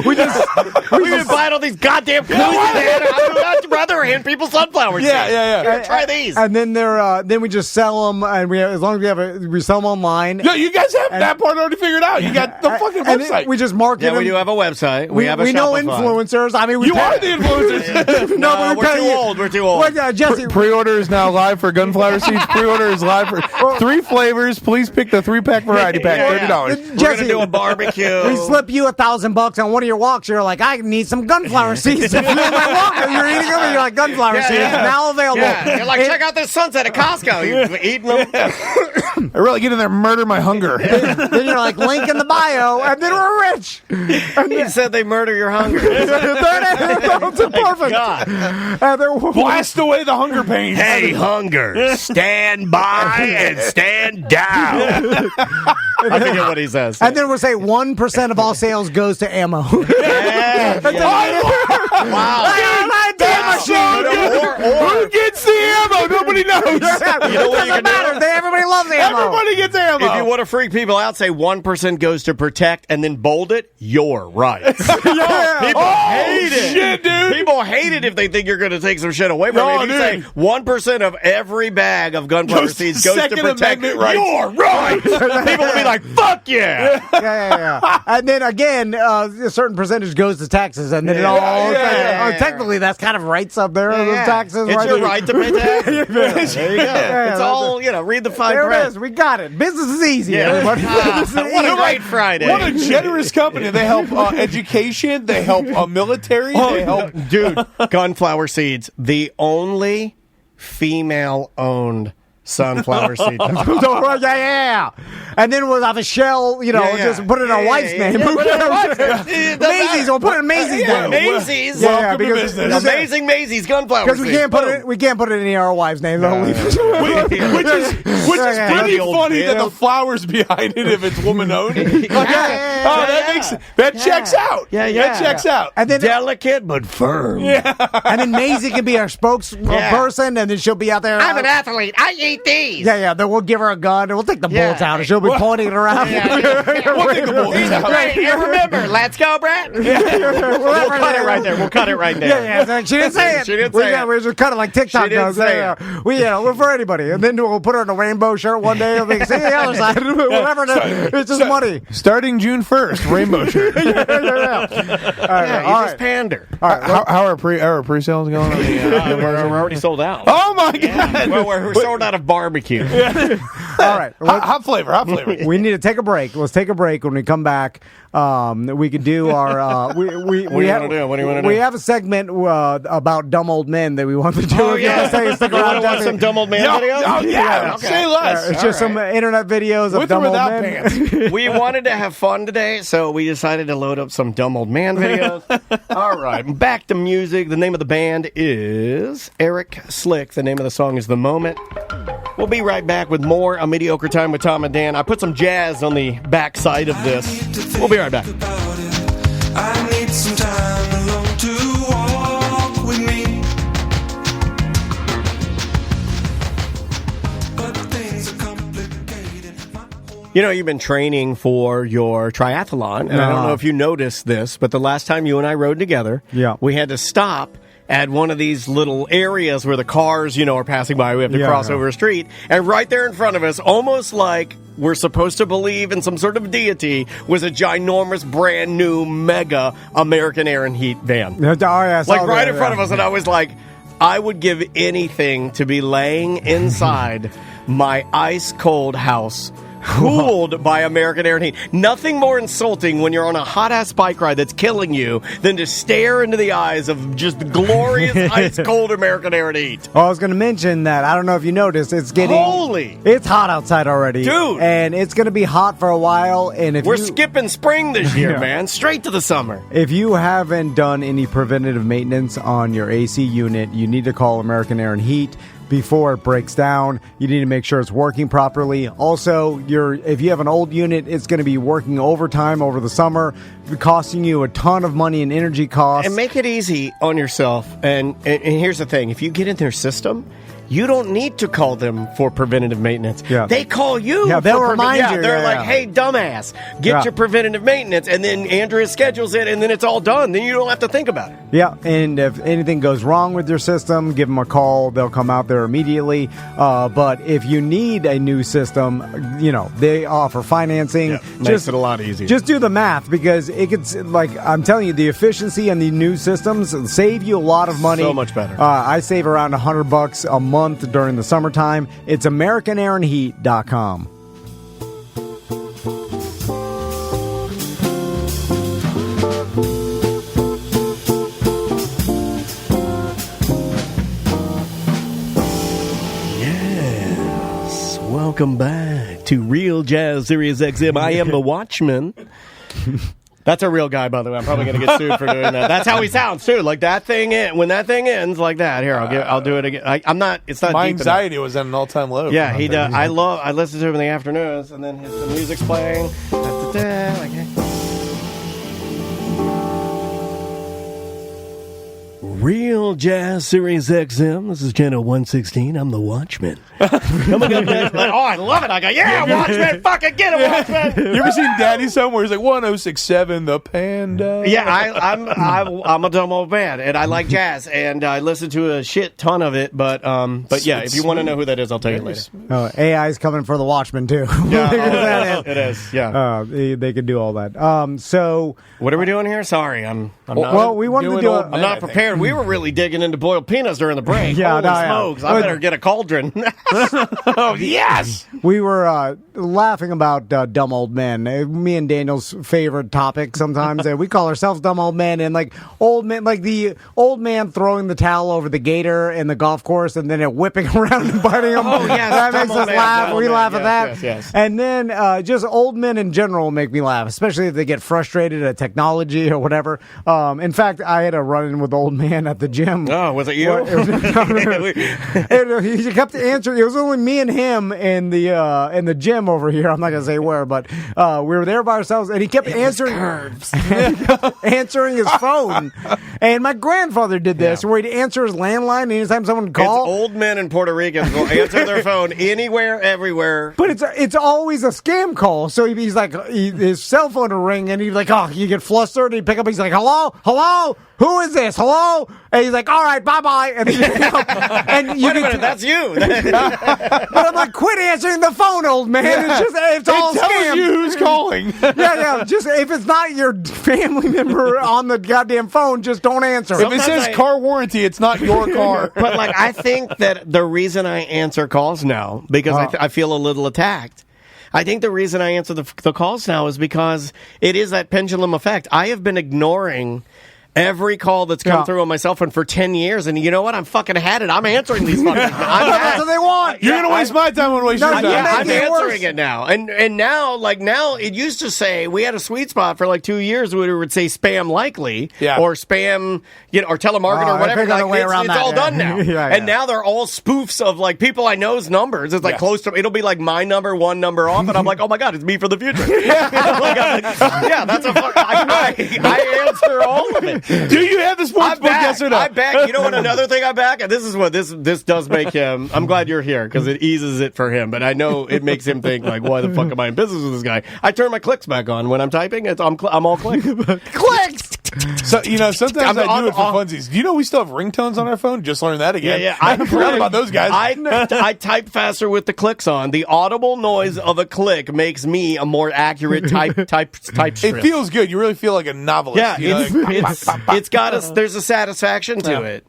We've been buying all these goddamn koozies. I'd rather hand people sunflower seeds. Yeah. Here, try these. And then then we just sell them, and as long as we sell them online. No, you guys have that part already figured out. You got the fucking website. We just market them. We do have a website. We have a we know Shopify. influencers. You are the influencers. No, we're too old. We're too old. Well, Jesse, Pre-order is now live for Gunflower Seeds. Pre-order is live for 3 flavors. Please pick the 3-pack variety pack. $30. We're gonna do a barbecue. We slip you $1,000 on one of your walks. You're like, I need some Gunflower Seeds to fuel my walk. And you're eating them, and you're like, Gunflower Seeds now available. Yeah. You're like, check out this sunset at Costco. You're eating them. I really get in there, murder my hunger. Then you're like, link in the bio, and then we're rich. And you said they murder your hunger. That's perfect. God. Blast away the hunger pains. Hey, hunger, stand by and stand down. I forget what he says. And then we'll say 1% of all sales goes to ammo. Yeah. Wow. That's so good. Who gets the ammo? Nobody knows. You know what you can do? Everybody loves ammo. Everybody gets ammo. If you want to freak people out, say 1% goes to protect and then bold it, you're right. People hate it. Shit, dude. People hate it if they think you're going to take some shit away from No, you. If you say dude. 1% of every bag of gunpowder seeds goes to Second protect, Amendment rights. you're right. People will be like, fuck yeah. Yeah. And then again, a certain percentage goes to taxes, and then it all. Technically, that's kind of rights up there. Those taxes. It's right your there. right to pay taxes. There you go. It's all, read the fine There print. it is. We got it. Business is easy. Yeah. Everybody. Business is What a easy. great Friday. What a generous company. They help education. They help military. They help. Dude, Gunflower Seeds, the only female-owned sunflower seed. Yeah. And then we'll have a shell, just put it in our wife's name. Maisie's, we'll put it in Maisie's name. Maisie's. Welcome to because business. Amazing Maisie's Gunflower Because Seeds. we can't put it in our wife's name. They'll leave it. Which is pretty funny that the flowers behind it if it's woman owned. That checks out. That checks out. And then Delicate but firm. And then Maisie can be our spokesperson, and then she'll be out there. I'm an athlete. I eat these. Yeah. Then we'll give her a gun, and we'll take the bullets out, and she'll be pointing it around. We'll take the bullets out. Hey, and remember, let's go, Brett. We'll cut it right there. We'll cut it right there. Yeah. She didn't say it. She didn't say it. We just cut it like TikTok She didn't does. say We're for anybody. And then we'll put her in a rainbow shirt one day, and we can see the other side. Whatever. It's just money. Starting June 1st, rainbow shirt. You just pander. All right, how are pre-sales going? We're already sold out. Oh my god! Well, we're sold out of barbecue. All right. Hot flavor. We need to take a break. Let's take a break. When we come back, we could do our. What do you want to do? We have a segment about dumb old men that we want to do. Oh, yeah. Stick around. Want some dumb old man videos? Oh yeah. Okay. Say less. It's just some internet videos of With or dumb old without men. pants. We wanted to have fun today, so we decided to load up some dumb old man videos. All right, back to music. The name of the band is Eric Slick. The name of the song is The Moment. We'll be right back with more A Mediocre Time with Tom and Dan. I put some jazz on the back side of this. We'll be right back. I need some time alone to walk with me. But things are complicated. You've been training for your triathlon, and I don't know if you noticed this, but the last time you and I rode together, we had to stop at one of these little areas where the cars, are passing by. We have to cross over a street. And right there in front of us, almost like we're supposed to believe in some sort of deity, was a ginormous, brand new, mega American Air and Heat van. Like right in front of us. And I was like, I would give anything to be laying inside my ice-cold house, cooled by American Air and Heat. Nothing more insulting when you're on a hot-ass bike ride that's killing you than to stare into the eyes of just glorious ice-cold American Air and Heat. Well, I was going to mention that. I don't know if you noticed. It's getting... Holy! It's hot outside already. Dude! And it's going to be hot for a while. And if We're skipping spring this year, man. Straight to the summer. If you haven't done any preventative maintenance on your AC unit, you need to call American Air and Heat before it breaks down. You need to make sure it's working properly. Also, if you have an old unit, it's going to be working overtime over the summer, costing you a ton of money in energy costs. And make it easy on yourself. And here's the thing. If you get in their system, you don't need to call them for preventative maintenance. Yeah. They call you. Yeah, they'll remind you. They're like, hey, dumbass, get your preventative maintenance. And then Andrea schedules it, and then it's all done. Then you don't have to think about it. Yeah, and if anything goes wrong with your system, give them a call. They'll come out there immediately. But if you need a new system, they offer financing. Yeah, makes it a lot easier. Just do the math, because it gets, I'm telling you, the efficiency and the new systems save you a lot of money. So much better. I save around $100 a month during the summertime. It's AmericanAirandHeat.com. Welcome back to Real Jazz Sirius XM. I am the Watchman. That's a real guy, by the way. I'm probably going to get sued for doing that. That's how he sounds too. Like that thing. When that thing ends like that, here I'll do it again. I'm not. It's not. My deep anxiety enough. was at an all-time low. Yeah, he does. I listen to him in the afternoons, and then the music's playing. Real Jazz Series XM. This is channel 116. I'm the Watchman. Oh, I love it. I go, yeah, Watchman. Fucking get it, Watchman. You ever seen Daddy's Home where he's like 1067 the Panda? Yeah, I'm a dumb old man, and I like jazz, and I listen to a shit ton of it. But yeah, if you want to know who that is, I'll tell you later. AI's coming for the Watchmen too. Yeah, it is. Yeah, they could do all that. So what are we doing here? Sorry, I'm not. Well, we wanted to do. I'm not prepared. We were really digging into boiled peanuts during the break. Yeah, Holy smokes! I better get a cauldron. Oh yes. We were laughing about dumb old men. Me and Daniel's favorite topic sometimes. We call ourselves dumb old men, and like old men, like the old man throwing the towel over the gator in the golf course, and then it whipping around and biting him. Oh yeah, that makes us laugh. We laugh at that. Yes. And then just old men in general make me laugh, especially if they get frustrated at technology or whatever. In fact, I had a run-in with old man at the gym. Oh, was it you? And he kept answering. It was only me and him in the gym over here. I'm not gonna say where, but we were there by ourselves, and he kept answering his phone. And my grandfather did this, where he'd answer his landline anytime someone would call. It's old men and Puerto Ricans will answer their phone anywhere, everywhere. But it's always a scam call. So he's like, his cell phone will ring, and he's like, oh, you get flustered. He'd pick up. He's like, hello, who is this? Hello. And he's like, all right, bye-bye. And, and you wait a minute, that's you. But I'm like, quit answering the phone, old man. Yeah. It's all tells scam. you who's calling. Yeah. Just if it's not your family member on the goddamn phone, just don't answer. If it says car warranty, it's not your car. But like, I think that the reason I answer calls now, because I feel a little attacked. I think the reason I answer the calls now is because it is that pendulum effect. I have been ignoring every call that's come through on my cell phone for 10 years, and you know what? I'm fucking had it. I'm answering these fucking That's what they want. You're going to waste my time and waste your time. Yeah, I'm answering it now. And now, it used to say, we had a sweet spot for like 2 years where it would say spam likely, or spam, or telemarketer or whatever. It's all done now. And now they're all spoofs of like people I know's numbers. It's like close to, it'll be like my number, one number off, and I'm like, oh my God, it's me for the future. That's a fuck. I answer all of it. Do you have the sports book? Yes or no? I back. You know what? Another thing I back, and this is what this does make him. I'm glad you're here because it eases it for him. But I know it makes him think like, why the fuck am I in business with this guy? I turn my clicks back on when I'm typing. I'm all click. Clicks. So sometimes I do it for funsies. Do you know we still have ringtones on our phone? Just learned that again. Yeah. I forgot about those guys. I type faster with the clicks on. The audible noise of a click makes me a more accurate type script. It feels good. You really feel like a novelist. It's got there's a satisfaction to it.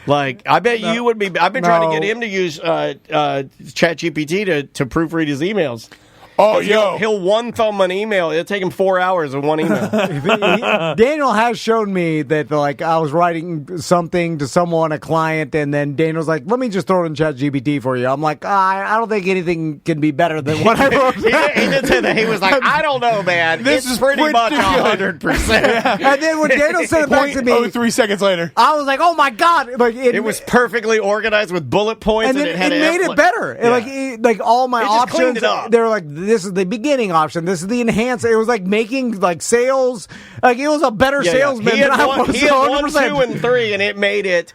Like, I bet you would be. I've been trying to get him to use ChatGPT to proofread his emails. Oh, he'll one thumb an email. It'll take him 4 hours in one email. Daniel has shown me that, like, I was writing something to someone, a client, and then Daniel's like, let me just throw it in ChatGPT for you. I'm like, I don't think anything can be better than what I wrote. He did say that. He was like, I don't know, man. This it's is pretty much 100%. And then when Daniel said it back to me, 3 seconds later, I was like, oh my God. Like, it was perfectly organized with bullet points, and it had made it better. Yeah. Like all my options, they were like, this is the beginning option. This is the enhanced. It was like making like sales. Like it was a better salesman than I was. He had 1, 2, and 3, and it made it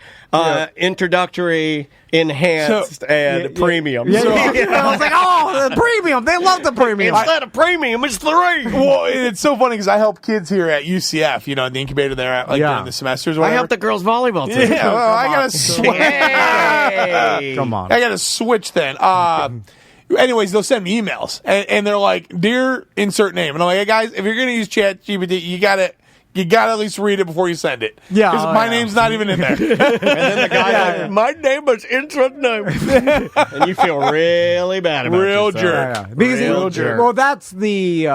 introductory, enhanced, and premium. Yeah, I was like, oh, the premium. They love the premium. Instead of premium, it's 3. Well, it's so funny because I help kids here at UCF, in the incubator there at during the semesters. Or whatever. I help the girls volleyball team. Yeah, well, I gotta switch. Hey. Come on, I gotta switch then. Anyways, they'll send me emails, and they're like, "Dear insert name," and I'm like, "Hey guys, if you're gonna use ChatGPT, you you got to at least read it before you send it. Yeah, Because my name's not even in there. And then the guy like, my name is insert name. And you feel really bad about Real yourself. jerk. Because Real jerk. well, that's the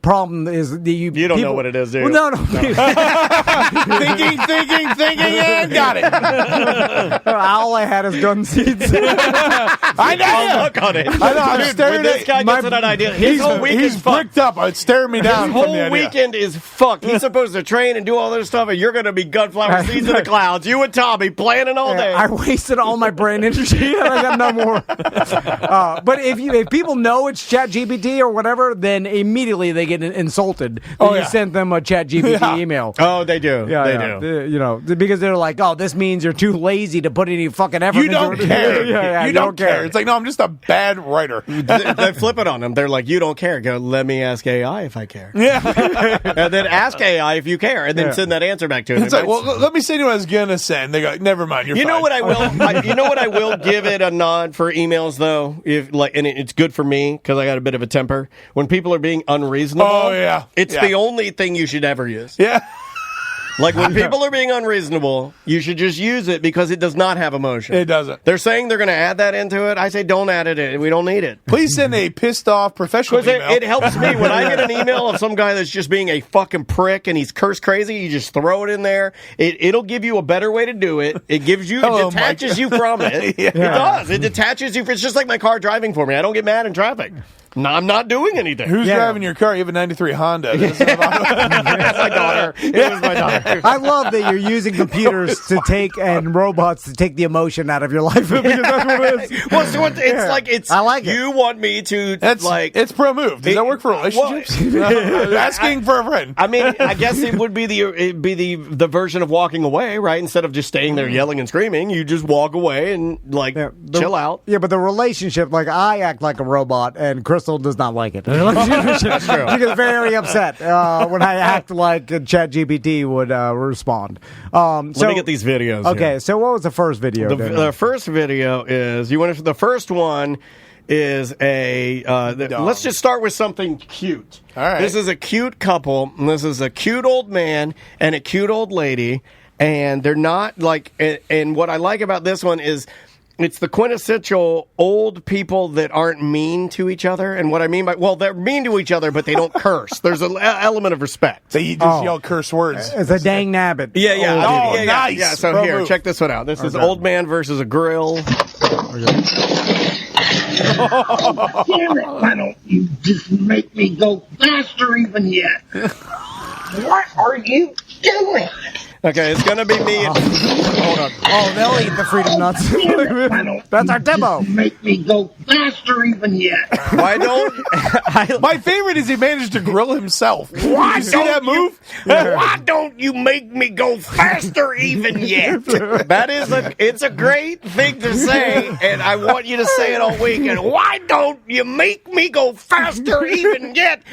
problem is that you don't know what it is, do you? Well, no. thinking, and got it. All I had is gun seeds. I know. Look on it. I know. I'm staring when this guy gets an idea. His whole week He's is fucked. bricked up. It's staring me down. His from the whole idea. weekend is fucked. He's supposed to train and do all this stuff, and you're going to be gunflower seeds in the clouds. You and Tommy planning all day. I wasted all my brain energy and I got no more. But if people know it's ChatGPT or whatever, then immediately they get insulted. That you sent them a ChatGPT email. Oh, they do. They do. You know, because they're like, oh, this means you're too lazy to put any fucking effort You don't into it. care. You don't care. It's like, no, I'm just a bad writer. They flip it on them. They're like, you don't care. Go, let me ask AI if I care. Yeah. And then ask AI if you care, and then send that answer back to it. It's like, well, let me send you what I was going to send. They go, never mind. You're You know fine. what I will? You know what I will give it a nod for emails though, if like, and it's good for me because I got a bit of a temper. When people are being unreasonable, Oh, yeah. it's Yeah. the only thing you should ever use. Yeah. Like when people are being unreasonable, you should just use it because it does not have emotion. It doesn't. They're saying they're going to add that into it. I say don't add it in. We don't need it. Please send a pissed off professional Because email. it helps me when I get an email of some guy that's just being a fucking prick and he's curse crazy. You just throw it in there. It'll give you a better way to do it. It gives you, Hello, it detaches Mike. you from it. It does. It detaches you. It's just like my car driving for me. I don't get mad in traffic. No, I'm not doing anything. Who's driving your car? You have a 93 Honda. That's my daughter. It was my daughter. I love that you're using computers to take and robots to take the emotion out of your life because that's what it is. Well, so it's like it's. I like it. You want me to like? It's pro move. Does that work for relationships? Asking for a friend. I mean, I guess it would be the version of walking away, right? Instead of just staying there yelling and screaming, you just walk away and like chill out. Yeah, but the relationship, like I act like a robot, and Crystal does not like it. That's true. She gets very upset when I act like ChatGPT would respond. Let me get these videos. Okay, here. so what was the first video? The first video is the first one is let's just start with something cute. All right. This is a cute couple. And this is a cute old man and a cute old lady, and they're not like. And what I like about this one is, it's the quintessential old people that aren't mean to each other. And what I mean by, well, they're mean to each other, but they don't curse. There's an element of respect. They just yell curse words. It's a dang nabbit. Yeah. Oh, yeah, nice. Yeah, so Pro here, move. check this one out. This is old man versus a grill. Damn it, why don't you just make me go faster even yet? What are you doing? Okay, it's going to be me. Hold on. Oh, they'll eat the freedom nuts. Damn it, why don't That's you our demo. just make me go faster even yet? Why don't My favorite is he managed to grill himself. Why Did you see that move? Why don't you make me go faster even yet? That is it's a great thing to say, and I want you to say it all week. And why don't you make me go faster even yet?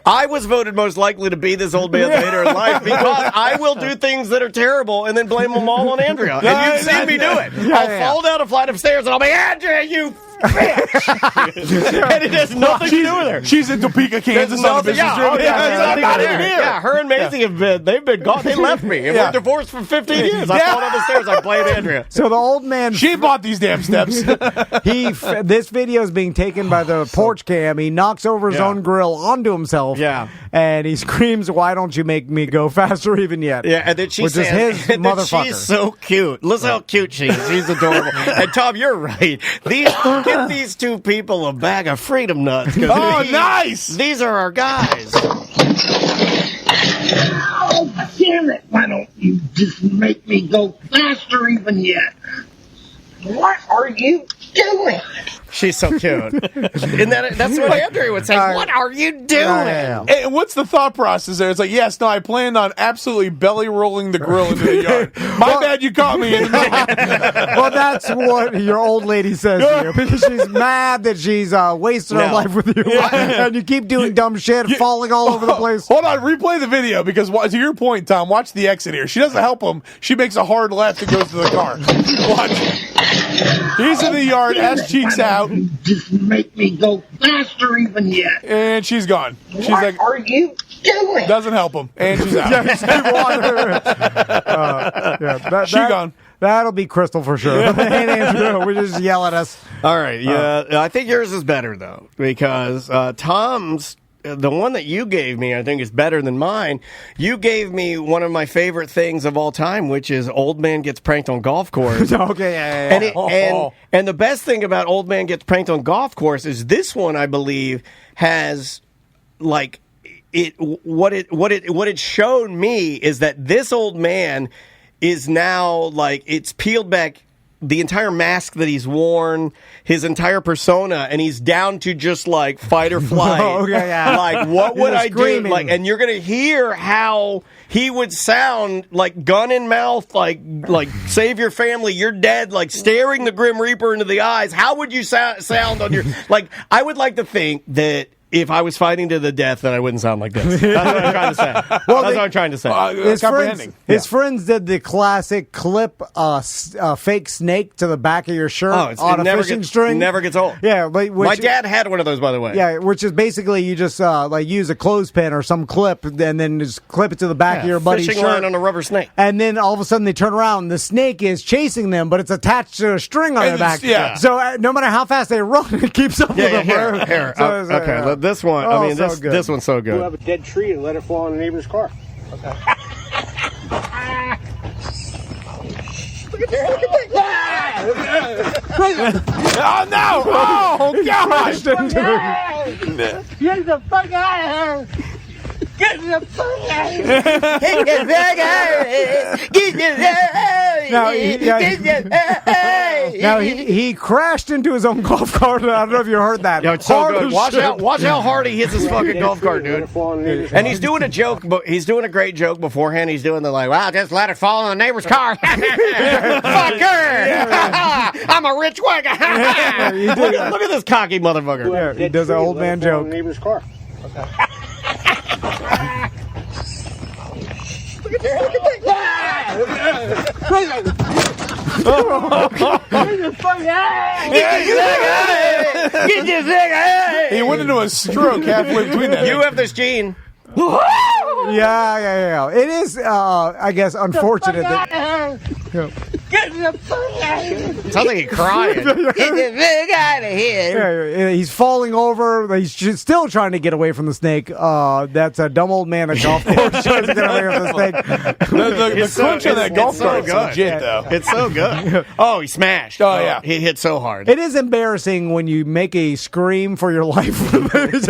I was voted most likely to be this old man later in life because I will do things that are terrible and then blame them all on Andrea. And you've seen me do it. I'll fall down a flight of stairs and I'll be, Andrea, you bitch! And it has nothing to do with her. She's in Topeka, Kansas on a business trip. I'm not even here. Yeah, her and Maisie they've been gone. They left me. And we're divorced for 15 years. I fall down the stairs. I blame Andrea. So the old man, She bought these damn steps. this video is being taken by the porch cam. He knocks over his own grill onto himself. Yeah. And he screams, "Why don't you make me go faster even yet?" Yeah, and then she Which says, is his and then motherfucker. she's so cute. Listen how cute she is. She's adorable. And Tom, you're right. Give these two people a bag of freedom nuts. Oh, nice! These are our guys. Oh, damn it, why don't you just make me go faster even yet? What are you doing? She's so cute. And that's what Andrea would say. What are you doing? And what's the thought process there? It's like, yes, no, I planned on absolutely belly rolling the grill into the yard. My bad, you caught me in the middle. Well, that's what your old lady says to you because she's mad that she's wasting her life with you, and you keep doing dumb shit, falling all over the place. Hold on, replay the video because to your point, Tom, watch the exit here. She doesn't help him. She makes a hard left and goes to the car. Watch. He's in the yard, ass cheeks out. Just make me go faster even yet. And she's gone. She's What like, are you doing? Doesn't help him. Andrew's out. She gone. That'll be Crystal for sure. Hey, Andrew, we just yell at us. All right, yeah. I think yours is better, though, because Tom's, the one that you gave me, I think is better than mine. You gave me one of my favorite things of all time, which is Old Man Gets Pranked on Golf Course. Okay, yeah. And the best thing about Old Man Gets Pranked on Golf Course is this one, I believe, has, like, what it showed me is that this old man is now, like, it's peeled back the entire mask that he's worn, his entire persona, and he's down to just, like, fight or flight. Like, what would I do? Like, and you're going to hear how he would sound, like, gun in mouth, like save your family, you're dead, like, staring the Grim Reaper into the eyes. How would you sound on your... Like, I would like to think that if I was fighting to the death, then I wouldn't sound like this. That's what I'm trying to say. That's what I'm trying to say. His friends did the classic clip fake snake to the back of your shirt on a fishing string. It never gets old. Yeah, my dad had one of those, by the way. Yeah, which is basically you just like use a clothespin or some clip and then just clip it to the back of your buddy's fishing shirt. line on a rubber snake. And then all of a sudden they turn around and the snake is chasing them, but it's attached to a string on their back. Yeah. So no matter how fast they run, it keeps up with them. Here. Okay, this one, I mean, this one's so good. Pull up a dead tree and let it fall on the neighbor's car. Okay. Oh, no! Oh, gosh! Get the fuck out of here! Get the fuck out of here! Get the fuck out of here! Get the fuck out! Now he crashed into his own golf cart. I don't know if you heard that. Yo, it's so good. Watch how hard he hits his fucking golf cart, dude. And he's doing a joke, but he's doing a great joke beforehand. He's doing the like, wow, just let it fall on the neighbor's car. Fuck her! I'm a rich wag. Look at this cocky motherfucker. Yeah, he does an old man joke. Neighbor's car. Okay. He went into a stroke halfway between that. You have this gene. Yeah. It is, I guess, unfortunate that. Get the fuck out of here! Sounds like he's crying. Get the fuck out of here! Yeah, he's falling over. He's still trying to get away from the snake. That's a dumb old man at golf course trying to get away from the snake. The crunch on that golf cart is legit, though. It's so good. Oh, he smashed. Oh, yeah. He hit so hard. It is embarrassing when you make a scream for your life because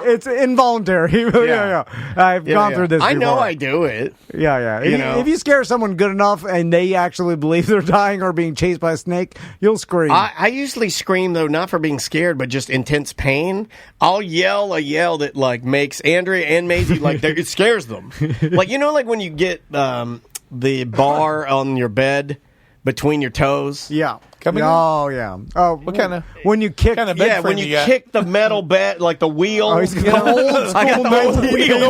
it's involuntary. Yeah. I've gone through this before. I know I do it. Yeah. If you scare someone good enough and they actually believe they're dying or being chased by a snake, you'll scream. I usually scream, though, not for being scared, but just intense pain. I'll yell a yell that, like, makes Andrea and Maisie, like, it scares them. Like, you know, like when you get the bar on your bed between your toes? Yeah. Oh, yeah. Oh, what kind of? When you kick, when you kick the metal bed, like the wheel. Oh, he's got old school I got the old wheel.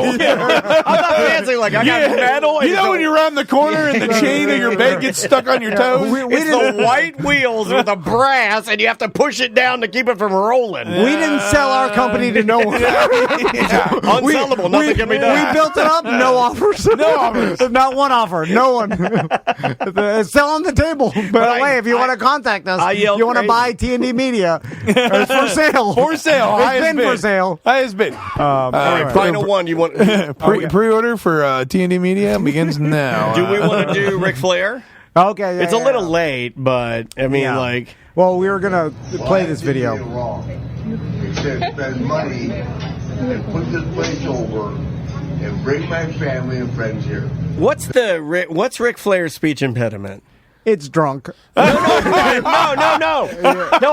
I'm not fancy. Like I got metal. You know when you're around the corner and the chain of your bed gets stuck on your toes? It's the white wheels with the brass, and you have to push it down to keep it from rolling. We didn't sell our company to no one. Unsellable. Nothing can be done. We built it up. No offers. No offers. Not one offer. No one. It's still on the table. By the way, if you want to contact us, you want to buy T&D Media, it's for sale. For sale. It's been for sale. Highest bid. Final one. You want pre-order for T&D Media begins now. Do we want to do Ric Flair? Okay, yeah, it's a little late, but I mean, like. Well, we were gonna play this video. He said, spend money and put this place over and bring my family and friends here. What's Ric Flair's speech impediment? It's drunk. No. No,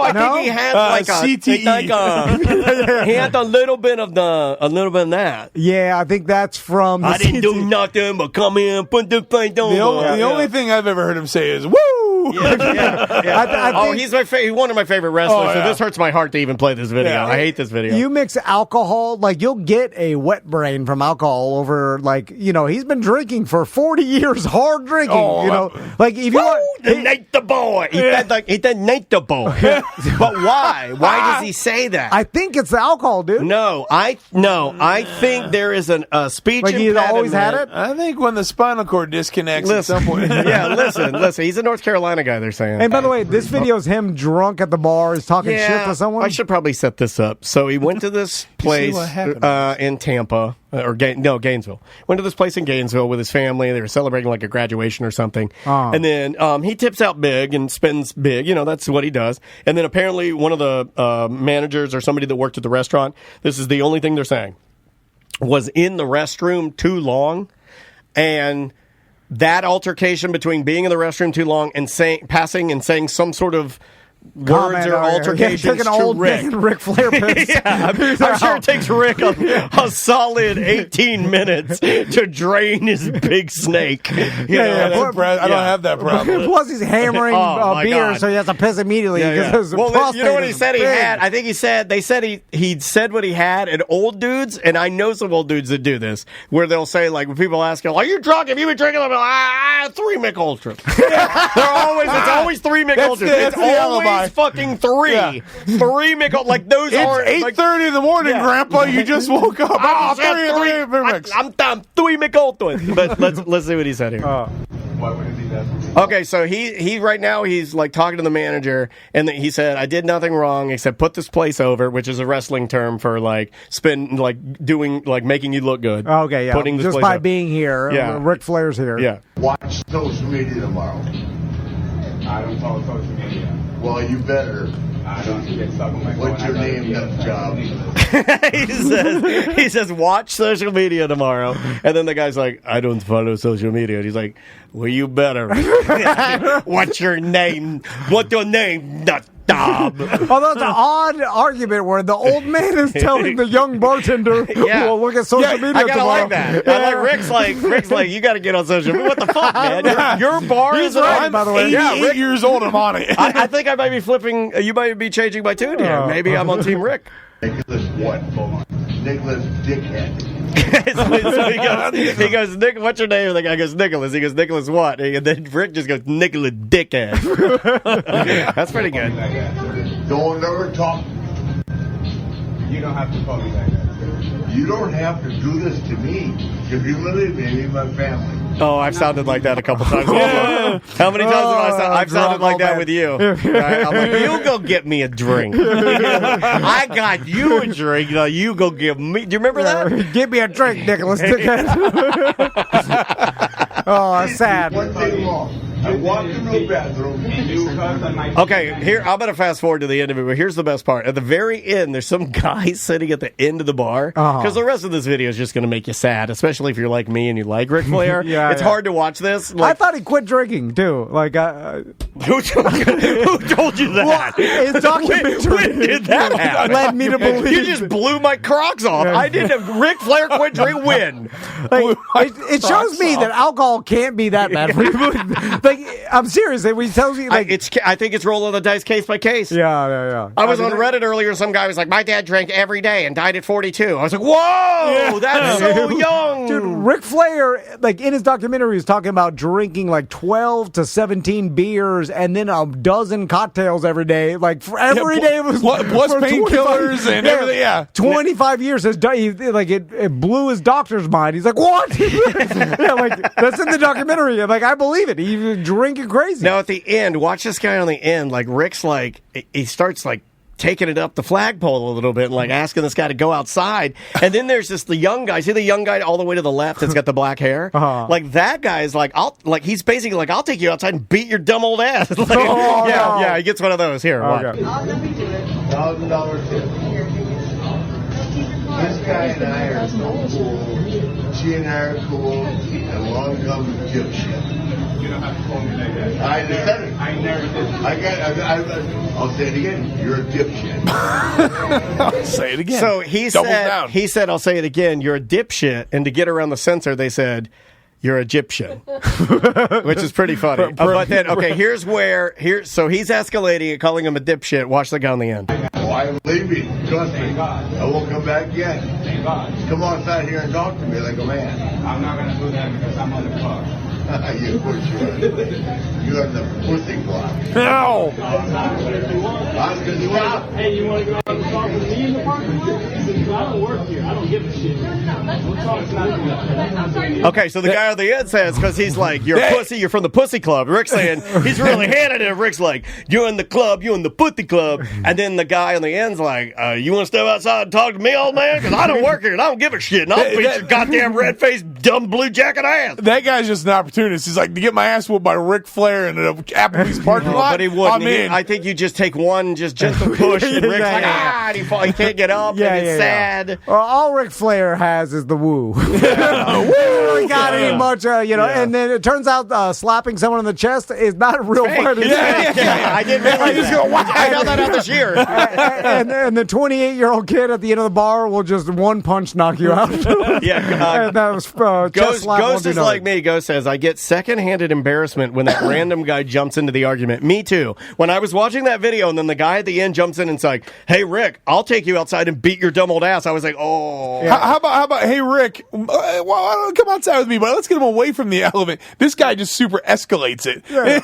I think he had like a CTE. He had a little bit of that. Yeah, I think that's from. I didn't do nothing but come in, put the plate on. The only thing I've ever heard him say is "woo." Woo! I think, he's one of my favorite wrestlers. So this hurts my heart to even play this video. Yeah. I hate this video. you mix alcohol, like you'll get a wet brain from alcohol over, like, he's been drinking for 40 years, hard drinking, like if you want. Nate the boy. He said Nate the boy. But why? Why does he say that? I think it's the alcohol, dude. No, I think there is a speech Like he's impediment. always had it? I think when the spinal cord disconnects at some point. Listen. He's a North Carolina guy, they're saying. And by the way, this video is him drunk at the bar. He's talking shit to someone. I should probably set this up. So he went to this place in Tampa, Gainesville. Went to this place in Gainesville with his family. They were celebrating like a graduation or something. And then he tips out big and spends big. That's what he does. And then apparently one of the managers or somebody that worked at the restaurant, this is the only thing they're saying, was in the restroom too long. And that altercation between being in the restroom too long and passing and saying some sort of words or altercations took an to old Rick. Ric Flair piss. I'm sure it takes Rick a solid 18 minutes to drain his big snake. I don't have that problem. Plus, he's hammering beer, so he has to piss immediately. Well, you know what he said he had? I think they said he said what he had, and old dudes, and I know some old dudes that do this, where they'll say, like, when people ask him, are you drunk? Have you been drinking? They'll be like, 3 Mick Ultras. It's always 3 Mick Ultras. It's always fucking 3. Yeah. 3 Mick, like those are. It's 8:30 in the morning, Grandpa. You just woke up. I'm done. 3 Mick Ultras. But let's see what he said here. Okay, so he right now he's like talking to the manager, and he said, "I did nothing wrong except put this place over," which is a wrestling term for like making you look good. Okay, yeah. Putting this just place by over. being here, Ric Flair's here. Yeah. Watch social media tomorrow. I don't follow social media. Well, you better. I don't get stuck on my phone. What's your name, nut job? he says, watch social media tomorrow. And then the guy's like, I don't follow social media. And he's like, well, you better. What's your name? What's your name, nut job? Although it's an odd argument where the old man is telling the young bartender, well, look at social media I gotta tomorrow. like that. I like Rick's like, you gotta get on social media. What the fuck, man? Your bar He's is right, by the way. 88 years old, I'm on it. I think I might be flipping. You might be changing my tune here. Maybe I'm on Team Rick. Nicholas what? Nicholas Dickhead. so he goes, Nick, what's your name? And the guy goes, Nicholas. He goes, Nicholas what? And then Rick just goes, Nicholas Dickhead. That's pretty good. Don't ever talk. You don't have to call me like that. You don't have to do this to me. If you believe me, my family. Oh, I've sounded like that a couple times. How many times have I've sounded like that with you? Right? I'm like, you go get me a drink. I got you a drink. Now you go give me. Do you remember that? Give me a drink, Nicholas Dickhead. Oh, that's sad. One thing wrong. I walked into the bathroom. Okay, here I'm gonna fast forward to the end of it, but here's the best part. At the very end, there's some guy sitting at the end of the bar because the rest of this video is just gonna make you sad, especially if you're like me and you like Ric Flair. It's hard to watch this. I thought he quit drinking too. Like, who told you that? Well, his documentary when did that happen? led me to believe. You just blew my Crocs off. I didn't. Ric Flair quit drinking. When? Like, it shows me that alcohol can't be that bad for you. Like, I'm serious. He tells you, like, I think it's rolling the dice case by case. Yeah. I was on Reddit earlier. Some guy was like, "My dad drank every day and died at 42." I was like, "Whoa, that's so young, dude." Ric Flair, like in his documentary, was talking about drinking like 12 to 17 beers and then a dozen cocktails every day. Like for every day, it was plus painkillers and everything. Yeah, 25 years. Like it blew his doctor's mind. He's like, "What?" Like that's in the documentary. I'm like, I believe it. He was drinking crazy. Now at the end, watch this guy on the end. Like Rick's like, he starts like taking it up the flagpole a little bit and like asking this guy to go outside. And then there's the young guy. See the young guy all the way to the left that's got the black hair? Like that guy is like, he's basically like, I'll take you outside and beat your dumb old ass. Like, yeah, he gets one of those. Here, $1,000 tip. This guy and I are so cool. She and I are cool. And along comes dipshit. You don't have to call me like that. I said it. I never did. I'll say it again. You're a dipshit. I'll say it again. So he said, I'll say it again. You're a dipshit. And to get around the censor, they said, you're Egyptian, which is pretty funny. But then, okay, so he's escalating and calling him a dipshit. Watch the guy on the end. Oh, I'm leaving. Trust me. I won't come back yet. Come outside here and talk to me like a man. I'm not going to do that because I'm on the clock. You push you. You're on the pussy clock. No. Hey, you want to go out and talk with me in the parking lot? I don't work here. I don't give a shit. We'll talk about Okay, so the guy on the end says, because he's like, you're a pussy, you're from the pussy club. Rick's saying, he's really handed it. Rick's like, you're in the club, you're in the pussy club. And then the guy on the end's like, you want to step outside and talk to me, old man? Because I don't work here and I don't give a shit. And I'll beat your goddamn red-faced, dumb blue jacket ass. That guy's just an opportunist. He's like, to get my ass whooped by Ric Flair in an Applebee's parking lot. But he wouldn't. I'm in. I think you just take one, just a push, and Rick's like, and he can't get up, and it's sad. Well, all Ric Flair has is the woo. Woo! He got any much, and then it turns out slapping someone in the chest is not real fighting. I didn't realize that. I found that out this year. and the 28-year-old kid at the end of the bar will just one punch knock you out. And that was Ghost is like me. Ghost says, I get secondhand embarrassment when that random guy jumps into the argument. Me too. When I was watching that video and then the guy at the end jumps in and's like, hey, Rick, I'll take you outside and beat your dumb old ass. I was like, oh. Yeah. How about, hey, Rick, well, come outside with me, but let's get him away from the element. This guy just super escalates it.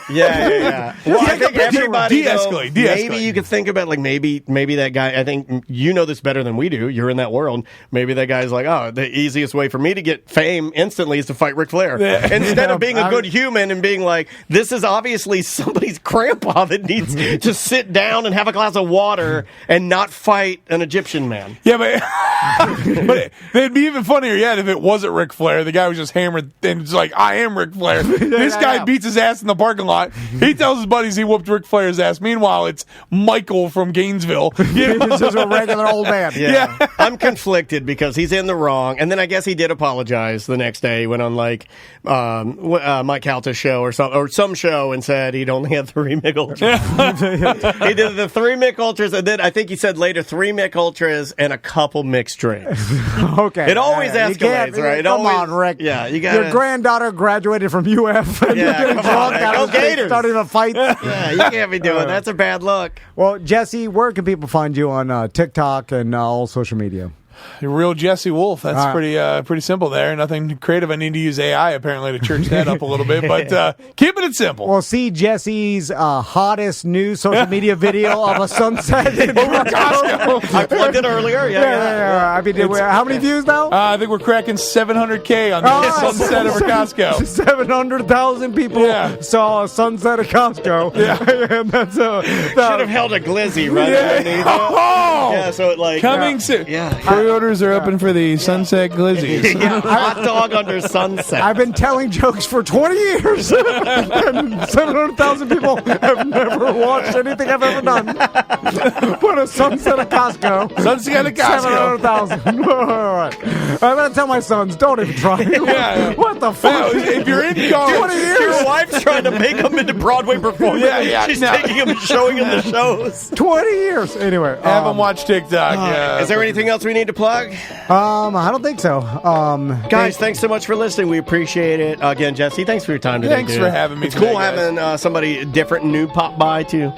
Yeah. Well, I think everybody, de-escalate. Maybe you could think about, like, maybe that guy, I think you know this better than we do. You're in that world. Maybe that guy's like, oh, the easiest way for me to get fame instantly is to fight Ric Flair. Instead of being a good human and being like, this is obviously somebody's grandpa that needs to sit down and have a glass of water and not fight an Egyptian man. Yeah, but it'd be even funnier yet if it wasn't Ric Flair. The guy was just hammered and it's like, I am Ric Flair. This guy beats his ass in the parking lot. He tells his buddies he whooped Ric Flair's ass. Meanwhile, it's Michael from Gainesville. He's just a regular old man. Yeah. I'm conflicted because he's in the wrong. And then I guess he did apologize the next day. He went on like Mike Calta's show or some show and said he'd only had 3 Mick Ultras. He did the 3 Mick Ultras, and then I think he said later 3 Mick Ultras and a couple mixed drinks. Okay. It always escalates, right? Come on, Rick. Yeah, you got your granddaughter graduated from UF and you're getting drunk out of starting a fight. Yeah, you can't be doing that. That's a bad look. Well, Jesse, where can people find you on TikTok and all social media? Real Jesse Wolfe. That's pretty simple there. Nothing creative. I need to use AI apparently to church that up a little bit, but keeping it simple. Well, see Jesse's hottest new social media video of a sunset in Costco. I plugged it earlier. Yeah. I mean, how many views now? I think we're cracking 700K on the sunset over Costco. 700,000 people saw a sunset at Costco. Yeah, and that's should have held a glizzy right underneath. Yeah, so it like coming soon. Yeah. Pre-orders are open for the Sunset Glizzies. Hot dog under sunset. I've been telling jokes for 20 years, and 700,000 people have never watched anything I've ever done. But a sunset at Costco. Sunset at Costco. 700,000. All right. I'm going to tell my sons, don't even try. What the fuck? If you're in college, 20 years. Your wife's trying to make them into Broadway performers. She's taking them and showing them the shows. 20 years. Anyway. Have them watch TikTok. Is there anything else we need to plug? I don't think so. Guys, thanks so much for listening. We appreciate it. Again, Jesse, thanks for your time today. Thanks for having me. It's cool having somebody different and new pop by to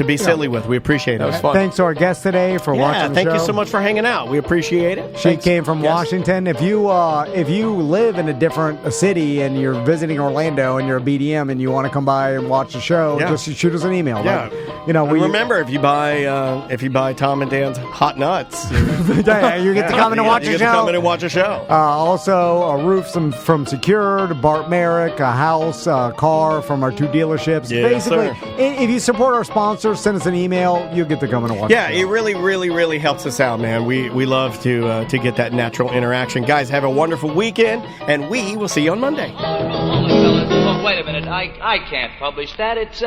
be silly with. We appreciate it. That was fun. Thanks to our guest today for watching the thank show. you so much for hanging out. We appreciate it. She came from Washington. If you live in a different city and you're visiting Orlando and you're a BDM and you want to come by and watch the show, just shoot us an email. Yeah. Like, remember, if you buy Tom and Dan's hot nuts, you get to come in and watch a show. Come in and watch a show. Also, a roof from Secured, Bart Merrick, a house, a car from our 2 dealerships. Yes, basically, if you support our sponsors, send us an email. You'll get to come in and watch. Yeah, it really, really, really helps us out, man. We love to get that natural interaction. Guys, have a wonderful weekend, and we will see you on Monday. Oh, wait a minute. I can't publish that. It's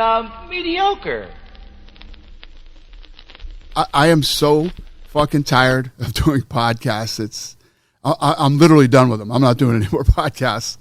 mediocre. I am so fucking tired of doing podcasts. I'm literally done with them. I'm not doing any more podcasts.